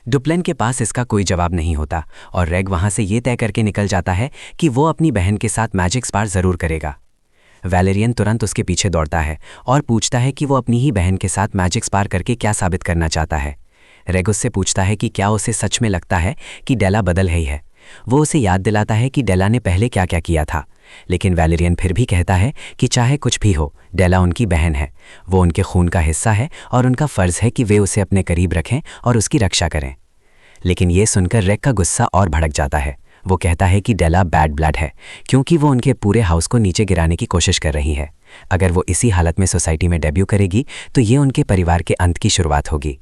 डुप्लेन के पास इसका कोई जवाब नहीं होता और रैग वहां से ये तय करके निकल जाता है कि वो अपनी बहन के साथ मैजिक स्पार जरूर करेगा। वैलेरियन तुरंत उसके पीछे दौड़ता है और पूछता है कि वो अपनी ही बहन के साथ मैजिक स्पार करके क्या साबित करना चाहता है। रैग उससे पूछता है कि क्या उसे सच में लगता है कि डेला बदल ही है। वो उसे याद दिलाता है कि डेला ने पहले क्या क्या किया था, लेकिन वैलेरियन फिर भी कहता है कि चाहे कुछ भी हो, डेला उनकी बहन है, वो उनके खून का हिस्सा है और उनका फ़र्ज़ है कि वे उसे अपने करीब रखें और उसकी रक्षा करें। लेकिन ये सुनकर रैग का गुस्सा और भड़क जाता है। वो कहता है कि डेला बैड ब्लड है क्योंकि वो उनके पूरे हाउस को नीचे गिराने की कोशिश कर रही है। अगर वो इसी हालत में सोसाइटी में डेब्यू करेगी तो ये उनके परिवार के अंत की शुरुआत होगी।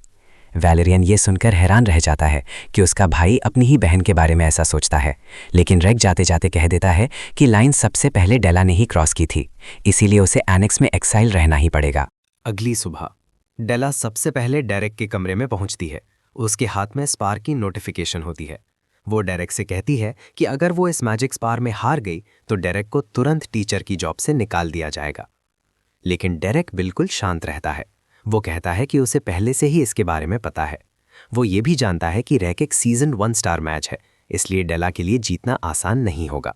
वैलेरियन ये सुनकर हैरान रह जाता है कि उसका भाई अपनी ही बहन के बारे में ऐसा सोचता है, लेकिन रैग जाते जाते कह देता है कि लाइन सबसे पहले डेला ने ही क्रॉस की थी, इसीलिए उसे एनेक्स में एक्साइल रहना ही पड़ेगा। अगली सुबह डेला सबसे पहले डेरेक के कमरे में पहुंचती है। उसके हाथ में स्पार की नोटिफिकेशन होती है। वो डेरेक से कहती है कि अगर वो इस मैजिक स्पार में हार गई तो डेरेक को तुरंत टीचर की जॉब से निकाल दिया जाएगा। लेकिन डेरेक बिल्कुल शांत रहता है। वो कहता है कि उसे पहले से ही इसके बारे में पता है। वो ये भी जानता है कि रैग एक सीजन 1 स्टार मैच है, इसलिए डेला के लिए जीतना आसान नहीं होगा।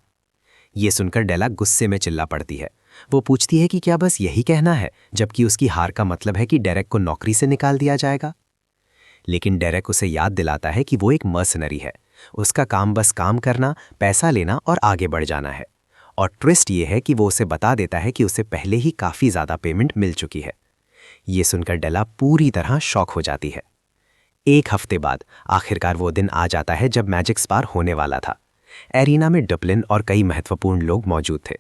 ये सुनकर डेला गुस्से में चिल्ला पड़ती है। वो पूछती है कि क्या बस यही कहना है, जबकि उसकी हार का मतलब है कि डेरेक को नौकरी से निकाल दिया जाएगा। लेकिन डेरेक उसे याद दिलाता है कि वो एक मर्सनरी है। उसका काम बस काम करना, पैसा लेना और आगे बढ़ जाना है। और ट्विस्ट ये है कि वो उसे बता देता है कि उसे पहले ही काफ़ी ज़्यादा पेमेंट मिल चुकी है। ये सुनकर डेला पूरी तरह शॉक हो जाती है। एक हफ्ते बाद आखिरकार वो दिन आ जाता है जब मैजिक स्पार होने वाला था। एरिना में डुप्लिन और कई महत्वपूर्ण लोग मौजूद थे।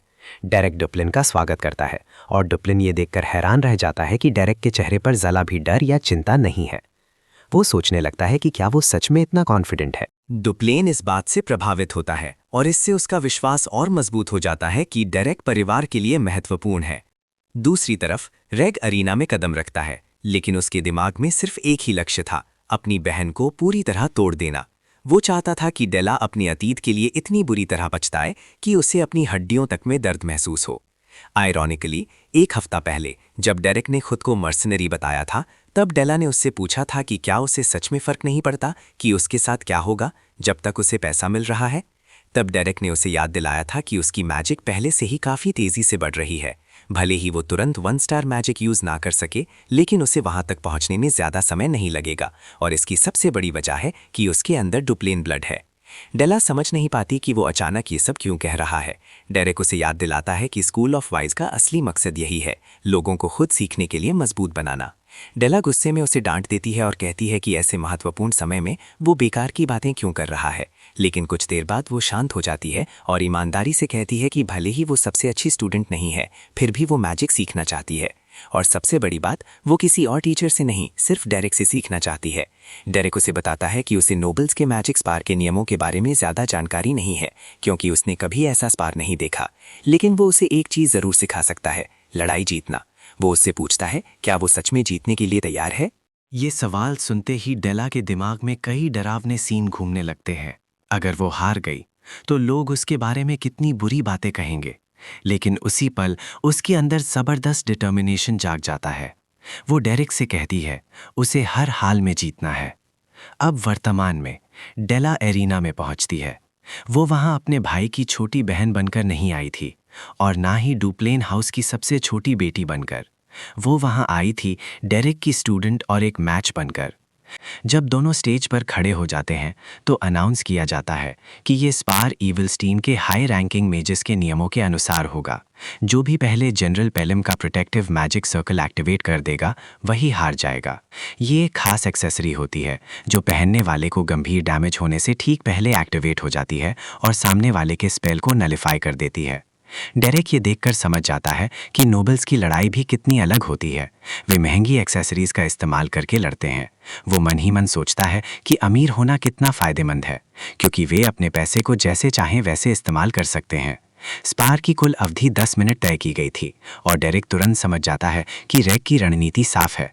डेरेक डुप्लिन का स्वागत करता है और डुप्लिन ये देखकर हैरान रह जाता है कि डेरेक के चेहरे पर जरा भी डर या चिंता नहीं है। वो सोचने लगता है कि क्या वो सच में इतना कॉन्फिडेंट है। डुप्लेन इस बात से प्रभावित होता है और इससे उसका विश्वास और मजबूत हो जाता है कि डेरेक परिवार के लिए महत्वपूर्ण है। दूसरी तरफ रैग अरीना में कदम रखता है, लेकिन उसके दिमाग में सिर्फ एक ही लक्ष्य था, अपनी बहन को पूरी तरह तोड़ देना। वो चाहता था कि डेला अपने अतीत के लिए इतनी बुरी तरह पछताए कि उसे अपनी हड्डियों तक में दर्द महसूस हो। आयरॉनिकली एक हफ्ता पहले जब डेरेक ने खुद को मर्सनरी बताया था, तब डेला ने उससे पूछा था कि क्या उसे सच में फर्क नहीं पड़ता कि उसके साथ क्या होगा जब तक उसे पैसा मिल रहा है। तब डेरेक ने उसे याद दिलाया था कि उसकी मैजिक पहले से ही काफ़ी तेज़ी से बढ़ रही है। भले ही वो तुरंत 1 स्टार मैजिक यूज़ ना कर सके, लेकिन उसे वहां तक पहुंचने में ज़्यादा समय नहीं लगेगा और इसकी सबसे बड़ी वजह है कि उसके अंदर डुप्लेन ब्लड है। डेला समझ नहीं पाती कि वो अचानक ये सब क्यों कह रहा है। डेरेक उसे याद दिलाता है कि स्कूल ऑफ वाइज का असली मकसद यही है, लोगों को खुद सीखने के लिए मजबूत बनाना। डेला गुस्से में उसे डांट देती है और कहती है कि ऐसे महत्वपूर्ण समय में वो बेकार की बातें क्यों कर रहा है। लेकिन कुछ देर बाद वो शांत हो जाती है और ईमानदारी से कहती है कि भले ही वो सबसे अच्छी स्टूडेंट नहीं है, फिर भी वो मैजिक सीखना चाहती है। और सबसे बड़ी बात, वो किसी और टीचर से नहीं, सिर्फ डेरेक से सीखना चाहती है। डेरेक उसे बताता है कि उसे नोबल्स के मैजिक स्पार के नियमों के बारे में ज़्यादा जानकारी नहीं है, क्योंकि उसने कभी ऐसा स्पार नहीं देखा। लेकिन वो उसे एक चीज़ ज़रूर सिखा सकता है, लड़ाई जीतना। वो उससे पूछता है क्या वो सच में जीतने के लिए तैयार है। ये सवाल सुनते ही डेला के दिमाग में कई डरावने सीन घूमने लगते हैं। अगर वो हार गई तो लोग उसके बारे में कितनी बुरी बातें कहेंगे। लेकिन उसी पल उसके अंदर ज़बरदस्त डिटर्मिनेशन जाग जाता है। वो डेरेक से कहती है उसे हर हाल में जीतना है। अब वर्तमान में डेला एरिना में पहुंचती है। वो वहां अपने भाई की छोटी बहन बनकर नहीं आई थी और ना ही डुप्लेन हाउस की सबसे छोटी बेटी बनकर। वो वहां आई थी डेरेक की स्टूडेंट और एक मैच बनकर। जब दोनों स्टेज पर खड़े हो जाते हैं तो अनाउंस किया जाता है कि ये स्पार ईविलस्टीन के हाई रैंकिंग मेजेस के नियमों के अनुसार होगा। जो भी पहले जनरल पेलम का प्रोटेक्टिव मैजिक सर्कल एक्टिवेट कर देगा वही हार जाएगा। ये एक खास एक्सेसरी होती है जो पहनने वाले को गंभीर डैमेज होने से ठीक पहले एक्टिवेट हो जाती है और सामने वाले के स्पेल को नलिफाई कर देती है। डेरेक ये देखकर समझ जाता है कि नोबल्स की लड़ाई भी कितनी अलग होती है। वे महंगी एक्सेसरीज का इस्तेमाल करके लड़ते हैं। वो मन ही मन सोचता है कि अमीर होना कितना फ़ायदेमंद है, क्योंकि वे अपने पैसे को जैसे चाहें वैसे इस्तेमाल कर सकते हैं। स्पार की कुल अवधि 10 मिनट तय की गई थी और डेरिक तुरंत समझ जाता है कि रेग की रणनीति साफ है।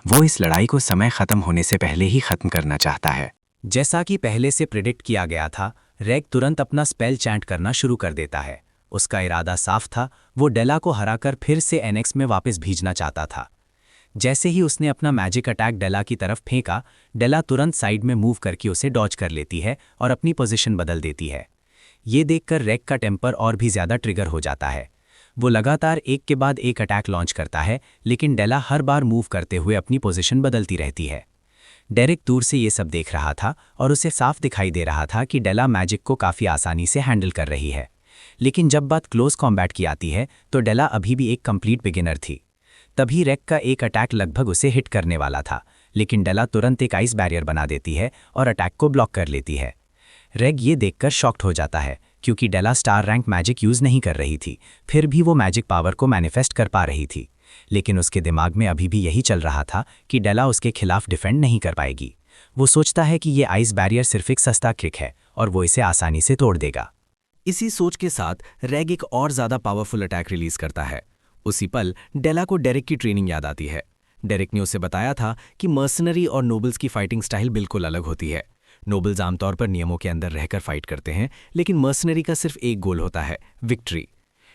वो इस लड़ाई को समय खत्म होने से पहले ही खत्म करना चाहता है। जैसा कि पहले से प्रिडिक्ट किया गया था, रेग तुरंत अपना स्पेल चैंट करना शुरू कर देता है। उसका इरादा साफ था, वो डेला को हराकर फिर से एनेक्स में वापस भेजना चाहता था। जैसे ही उसने अपना मैजिक अटैक डेला की तरफ फेंका, डेला तुरंत साइड में मूव करके उसे डॉज कर लेती है और अपनी पोजीशन बदल देती है। ये देखकर रेग का टेम्पर और भी ज़्यादा ट्रिगर हो जाता है। वो लगातार एक के बाद एक अटैक लॉन्च करता है, लेकिन डेला हर बार मूव करते हुए अपनी पोजीशन बदलती रहती है। डेरिक दूर से ये सब देख रहा था और उसे साफ दिखाई दे रहा था कि डेला मैजिक को काफ़ी आसानी से हैंडल कर रही है। लेकिन जब बात क्लोज कॉम्बैट की आती है तो डेला अभी भी एक कंप्लीट बिगिनर थी। तभी रेग का एक अटैक लगभग उसे हिट करने वाला था, लेकिन डेला तुरंत एक आइस बैरियर बना देती है और अटैक को ब्लॉक कर लेती है। रेग ये देखकर शॉक्ड हो जाता है, क्योंकि डेला स्टार रैंक मैजिक यूज़ नहीं कर रही थी, फिर भी वो मैजिक पावर को मैनिफेस्ट कर पा रही थी। लेकिन उसके दिमाग में अभी भी यही चल रहा था कि डेला उसके खिलाफ डिफेंड नहीं कर पाएगी। वो सोचता है कि ये आइस बैरियर सिर्फ एक सस्ता ट्रिक है और वो इसे आसानी से तोड़ देगा। इसी सोच के साथ रेग एक और ज़्यादा पावरफुल अटैक रिलीज करता है। उसी पल डेला को डेरिक की ट्रेनिंग याद आती है। डेरिक ने उसे बताया था कि मर्सनरी और नोबल्स की फाइटिंग स्टाइल बिल्कुल अलग होती है। नोबल्स आमतौर पर नियमों के अंदर रहकर फाइट करते हैं, लेकिन मर्सनरी का सिर्फ एक गोल होता है, विक्ट्री।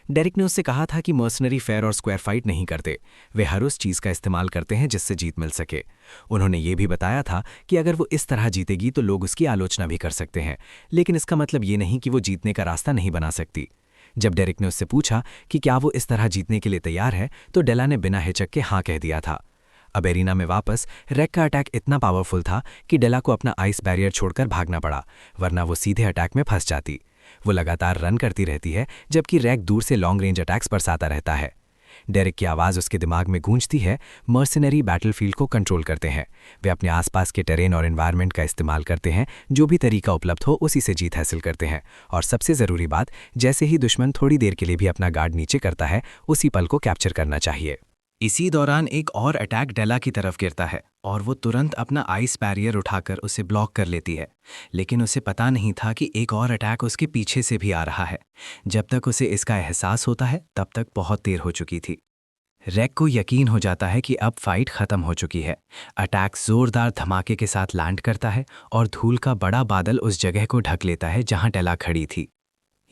डेरिक ने उससे कहा था कि मर्सनरी फेयर और स्क्वायर फाइट नहीं करते, वे हर उस चीज़ का इस्तेमाल करते हैं जिससे जीत मिल सके। उन्होंने ये भी बताया था कि अगर वो इस तरह जीतेगी तो लोग उसकी आलोचना भी कर सकते हैं, लेकिन इसका मतलब ये नहीं कि वो जीतने का रास्ता नहीं बना सकती। जब डेरिक ने उससे पूछा कि क्या वो इस तरह जीतने के लिए तैयार है, तो डेला ने बिना हिचक के हाँ कह दिया था। अब एरिना में वापस रेग का अटैक इतना पावरफुल था कि डेला को अपना आइस बैरियर छोड़कर भागना पड़ा, वरना वो सीधे अटैक में फंस जाती। वो लगातार रन करती रहती है, जबकि रेग दूर से लॉन्ग रेंज अटैक्स बरसाता रहता है। डेरिक की आवाज़ उसके दिमाग में गूंजती है। मर्सनरी बैटलफील्ड को कंट्रोल करते हैं। वे अपने आसपास के टेरेन और एनवायरनमेंट का इस्तेमाल करते हैं, जो भी तरीका उपलब्ध हो उसी से जीत हासिल करते हैं। और सबसे ज़रूरी बात, जैसे ही दुश्मन थोड़ी देर के लिए भी अपना गार्ड नीचे करता है, उसी पल को कैप्चर करना चाहिए। इसी दौरान एक और अटैक डेला की तरफ गिरता है और वो तुरंत अपना आइस बैरियर उठाकर उसे ब्लॉक कर लेती है। लेकिन उसे पता नहीं था कि एक और अटैक उसके पीछे से भी आ रहा है। जब तक उसे इसका एहसास होता है, तब तक बहुत देर हो चुकी थी। रेग को यकीन हो जाता है कि अब फाइट खत्म हो चुकी है। अटैक जोरदार धमाके के साथ लैंड करता है और धूल का बड़ा बादल उस जगह को ढक लेता है जहां डेला खड़ी थी।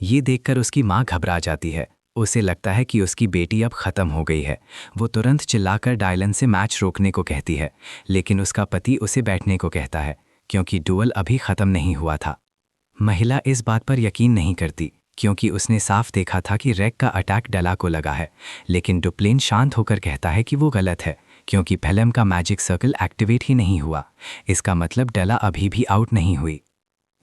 ये देखकर उसकी माँ घबरा जाती है। उसे लगता है कि उसकी बेटी अब खत्म हो गई है। वो तुरंत चिल्लाकर डायलन से मैच रोकने को कहती है, लेकिन उसका पति उसे बैठने को कहता है, क्योंकि डुअल अभी खत्म नहीं हुआ था। महिला इस बात पर यकीन नहीं करती, क्योंकि उसने साफ देखा था कि रेग का अटैक डेला को लगा है। लेकिन डुप्लेन शांत होकर कहता है कि वो गलत है, क्योंकि पेलम का मैजिक सर्कल एक्टिवेट ही नहीं हुआ। इसका मतलब डेला अभी भी आउट नहीं हुई।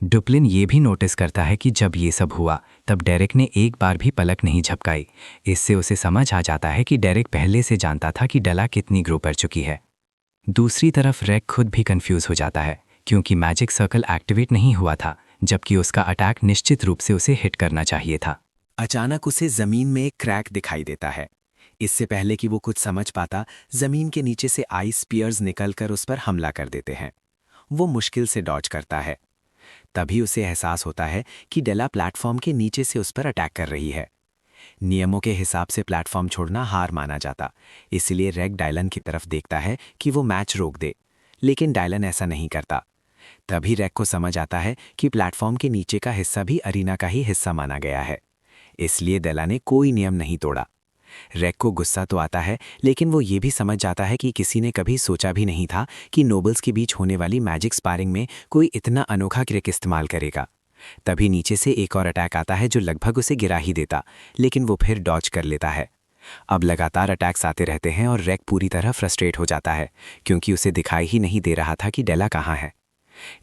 डुप्लिन ये भी नोटिस करता है कि जब ये सब हुआ तब डेरिक ने एक बार भी पलक नहीं झपकाई। इससे उसे समझ आ जाता है कि डेरिक पहले से जानता था कि डेला कितनी ग्रो कर चुकी है। दूसरी तरफ रेग खुद भी कंफ्यूज हो जाता है, क्योंकि मैजिक सर्कल एक्टिवेट नहीं हुआ था, जबकि उसका अटैक निश्चित रूप से उसे हिट करना चाहिए था। अचानक उसे जमीन में एक क्रैक दिखाई देता है। इससे पहले कि वो कुछ समझ पाता, जमीन के नीचे से आइस स्पीयर्स निकलकर उस पर हमला कर देते हैं। वो मुश्किल से डॉज करता है। तभी उसे एहसास होता है कि डेला प्लेटफॉर्म के नीचे से उस पर अटैक कर रही है। नियमों के हिसाब से प्लेटफॉर्म छोड़ना हार माना जाता, इसलिए रेग डायलन की तरफ देखता है कि वो मैच रोक दे, लेकिन डायलन ऐसा नहीं करता। तभी रेग को समझ आता है कि प्लेटफॉर्म के नीचे का हिस्सा भी अरीना का ही हिस्सा माना गया है, इसलिए डेला ने कोई नियम नहीं तोड़ा। रेग को गुस्सा तो आता है, लेकिन वो ये भी समझ जाता है कि किसी ने कभी सोचा भी नहीं था कि नोबल्स के बीच होने वाली मैजिक स्पारिंग में कोई इतना अनोखा ट्रिक इस्तेमाल करेगा। तभी नीचे से एक और अटैक आता है जो लगभग उसे गिरा ही देता, लेकिन वो फिर डॉज कर लेता है। अब लगातार अटैक्स आते रहते हैं और रेग पूरी तरह फ्रस्ट्रेट हो जाता है, क्योंकि उसे दिखाई ही नहीं दे रहा था कि डेला कहाँ है।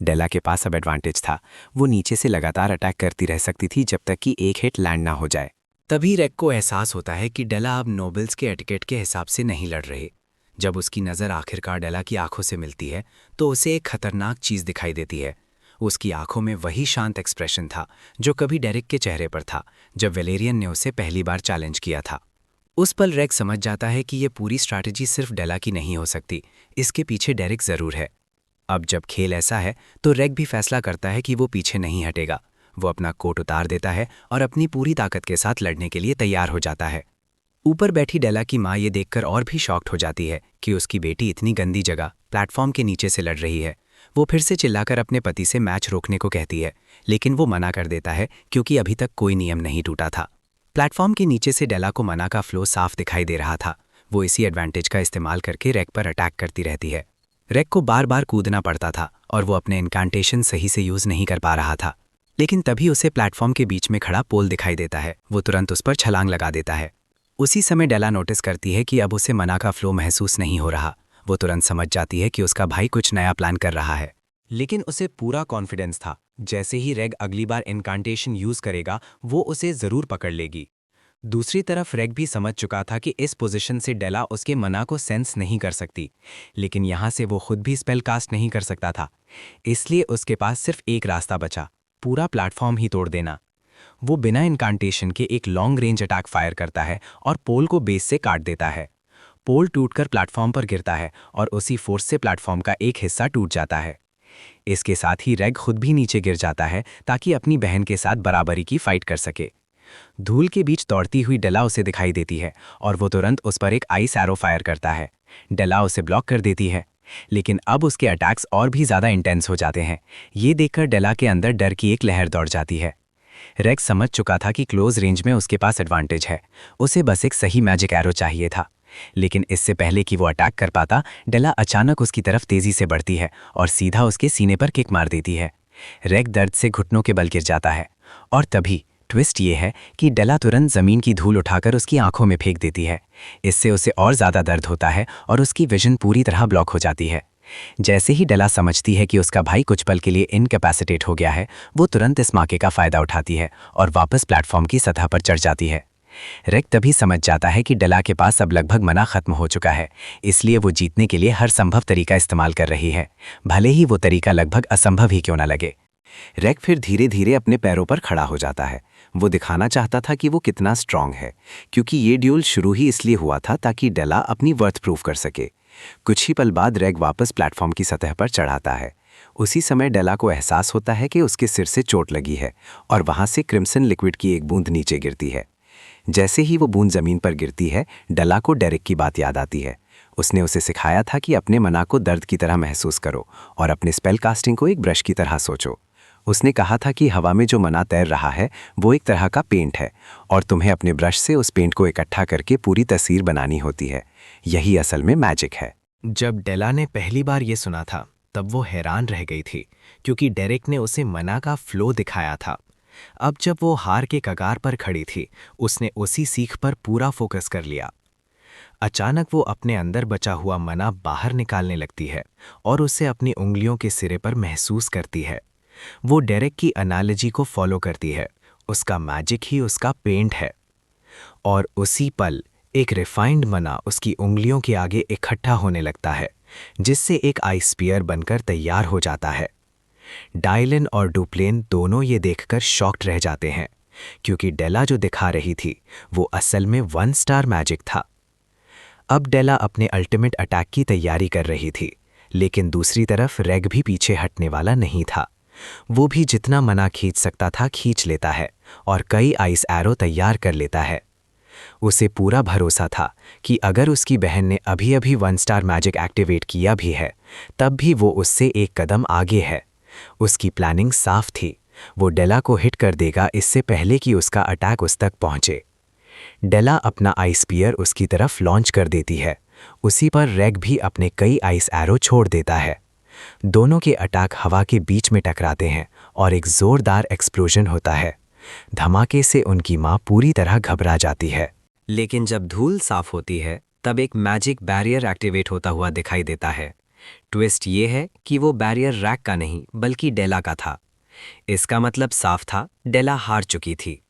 डेला के पास अब एडवांटेज था। वो नीचे से लगातार अटैक करती रह सकती थी जब तक कि एक हिट लैंड ना हो जाए। तभी रेग को एहसास होता है कि डेला अब नोबल्स के एटिकेट के हिसाब से नहीं लड़ रहे। जब उसकी नज़र आखिरकार डेला की आंखों से मिलती है तो उसे एक खतरनाक चीज़ दिखाई देती है। उसकी आंखों में वही शांत एक्सप्रेशन था जो कभी डेरिक के चेहरे पर था जब वेलेरियन ने उसे पहली बार चैलेंज किया था। उस पल रेग समझ जाता है कि ये पूरी स्ट्रैटेजी सिर्फ डेला की नहीं हो सकती, इसके पीछे डेरिक ज़रूर है। अब जब खेल ऐसा है तो रेग भी फैसला करता है कि वो पीछे नहीं हटेगा। वो अपना कोट उतार देता है और अपनी पूरी ताकत के साथ लड़ने के लिए तैयार हो जाता है। ऊपर बैठी डेला की माँ ये देखकर और भी शॉक्ड हो जाती है कि उसकी बेटी इतनी गंदी जगह प्लेटफॉर्म के नीचे से लड़ रही है। वो फिर से चिल्लाकर अपने पति से मैच रोकने को कहती है, लेकिन वो मना कर देता है क्योंकि अभी तक कोई नियम नहीं टूटा था। प्लेटफॉर्म के नीचे से डेला को मना का फ्लो साफ दिखाई दे रहा था। वो इसी एडवांटेज का इस्तेमाल करके रेक पर अटैक करती रहती है। रेक को बार बार कूदना पड़ता था और वो अपने इनकांटेशन सही से यूज नहीं कर पा रहा था। लेकिन तभी उसे प्लेटफॉर्म के बीच में खड़ा पोल दिखाई देता है। वो तुरंत उस पर छलांग लगा देता है। उसी समय डेला नोटिस करती है कि अब उसे मना का फ्लो महसूस नहीं हो रहा। वो तुरंत समझ जाती है कि उसका भाई कुछ नया प्लान कर रहा है। लेकिन उसे पूरा कॉन्फिडेंस था, जैसे ही रेग अगली बार इनकांटेशन यूज करेगा वो उसे जरूर पकड़ लेगी। दूसरी तरफ रेग भी समझ चुका था कि इस पोजीशन से डेला उसके मना को सेंस नहीं कर सकती, लेकिन यहाँ से वो खुद भी स्पेल कास्ट नहीं कर सकता था। इसलिए उसके पास सिर्फ एक रास्ता बचा, पूरा प्लेटफॉर्म ही तोड़ देना। वो बिना इनकांटेशन के एक लॉन्ग रेंज अटैक फायर करता है और पोल को बेस से काट देता है। पोल टूटकर प्लेटफॉर्म पर गिरता है और उसी फोर्स से प्लेटफॉर्म का एक हिस्सा टूट जाता है। इसके साथ ही रेग खुद भी नीचे गिर जाता है ताकि अपनी बहन के साथ बराबरी की फाइट कर सके। धूल के बीच दौड़ती हुई डेला उसे दिखाई देती है और वो तुरंत उस पर एक आइस एरो फायर करता है। डेला उसे ब्लॉक कर देती है, लेकिन अब उसके अटैक्स और भी ज़्यादा इंटेंस हो जाते हैं। ये देखकर डेला के अंदर डर की एक लहर दौड़ जाती है। रेग समझ चुका था कि क्लोज रेंज में उसके पास एडवांटेज है। उसे बस एक सही मैजिक एरो चाहिए था। लेकिन इससे पहले कि वो अटैक कर पाता, डेला अचानक उसकी तरफ तेजी से बढ़ती है और सीधा उसके सीने पर किक मार देती है। रेग दर्द से घुटनों के बल गिर जाता है और तभी ट्विस्ट ये है कि डेला तुरंत जमीन की धूल उठाकर उसकी आंखों में फेंक देती है। इससे उसे और ज़्यादा दर्द होता है और उसकी विजन पूरी तरह ब्लॉक हो जाती है। जैसे ही डेला समझती है कि उसका भाई कुछ पल के लिए इनकैपेसिटेट हो गया है, वो तुरंत इस मौके का फ़ायदा उठाती है और वापस प्लेटफॉर्म की सतह पर चढ़ जाती है। रेग तभी समझ जाता है कि डेला के पास अब लगभग मना खत्म हो चुका है, इसलिए वो जीतने के लिए हर संभव तरीका इस्तेमाल कर रही है, भले ही वो तरीका लगभग असंभव ही क्यों न लगे। रेग फिर धीरे धीरे अपने पैरों पर खड़ा हो जाता है। वो दिखाना चाहता था कि वो कितना स्ट्रांग है, क्योंकि ये ड्यूल शुरू ही इसलिए हुआ था ताकि डेला अपनी वर्थ प्रूव कर सके। कुछ ही पल बाद रेग वापस प्लेटफॉर्म की सतह पर चढ़ाता है। उसी समय डेला को एहसास होता है कि उसके सिर से चोट लगी है और वहां से क्रिम्सन लिक्विड की एक बूंद नीचे गिरती है। जैसे ही वो बूंद जमीन पर गिरती है, डेला को डेरिक की बात याद आती है। उसने उसे सिखाया था कि अपने मना को दर्द की तरह महसूस करो और अपने स्पेल कास्टिंग को एक ब्रश की तरह सोचो। उसने कहा था कि हवा में जो मना तैर रहा है वो एक तरह का पेंट है और तुम्हें अपने ब्रश से उस पेंट को इकट्ठा करके पूरी तस्वीर बनानी होती है। यही असल में मैजिक है। जब डेला ने पहली बार ये सुना था तब वो हैरान रह गई थी, क्योंकि डेरिक ने उसे मना का फ्लो दिखाया था। अब जब वो हार के कगार पर खड़ी थी, उसने उसी सीख पर पूरा फोकस कर लिया। अचानक वो अपने अंदर बचा हुआ मना बाहर निकालने लगती है और उसे अपनी उंगलियों के सिरे पर महसूस करती है। वो डेरिक की एनालॉजी को फॉलो करती है। उसका मैजिक ही उसका पेंट है। और उसी पल एक रिफाइंड मना उसकी उंगलियों के आगे इकट्ठा होने लगता है, जिससे एक आइस स्पीयर बनकर तैयार हो जाता है। डायलन और डुप्लेन दोनों ये देखकर शॉक्ड रह जाते हैं, क्योंकि डेला जो दिखा रही थी वो असल में 1 स्टार मैजिक था। अब डेला अपने अल्टीमेट अटैक की तैयारी कर रही थी, लेकिन दूसरी तरफ रेग भी पीछे हटने वाला नहीं था। वो भी जितना मना खींच सकता था खींच लेता है और कई आइस एरो तैयार कर लेता है। उसे पूरा भरोसा था कि अगर उसकी बहन ने अभी अभी 1 स्टार मैजिक एक्टिवेट किया भी है, तब भी वो उससे एक कदम आगे है। उसकी प्लानिंग साफ थी। वो डेला को हिट कर देगा इससे पहले कि उसका अटैक उस तक पहुंचे। डेला अपना आइस स्पीयर उसकी तरफ लॉन्च कर देती है। उसी पर रेग भी अपने कई आइस एरो छोड़ देता है। दोनों के अटैक हवा के बीच में टकराते हैं और एक जोरदार एक्सप्लोजन होता है। धमाके से उनकी माँ पूरी तरह घबरा जाती है। लेकिन जब धूल साफ होती है, तब एक मैजिक बैरियर एक्टिवेट होता हुआ दिखाई देता है। ट्विस्ट ये है कि वो बैरियर रैक का नहीं बल्कि डेला का था। इसका मतलब साफ था, डेला हार चुकी थी।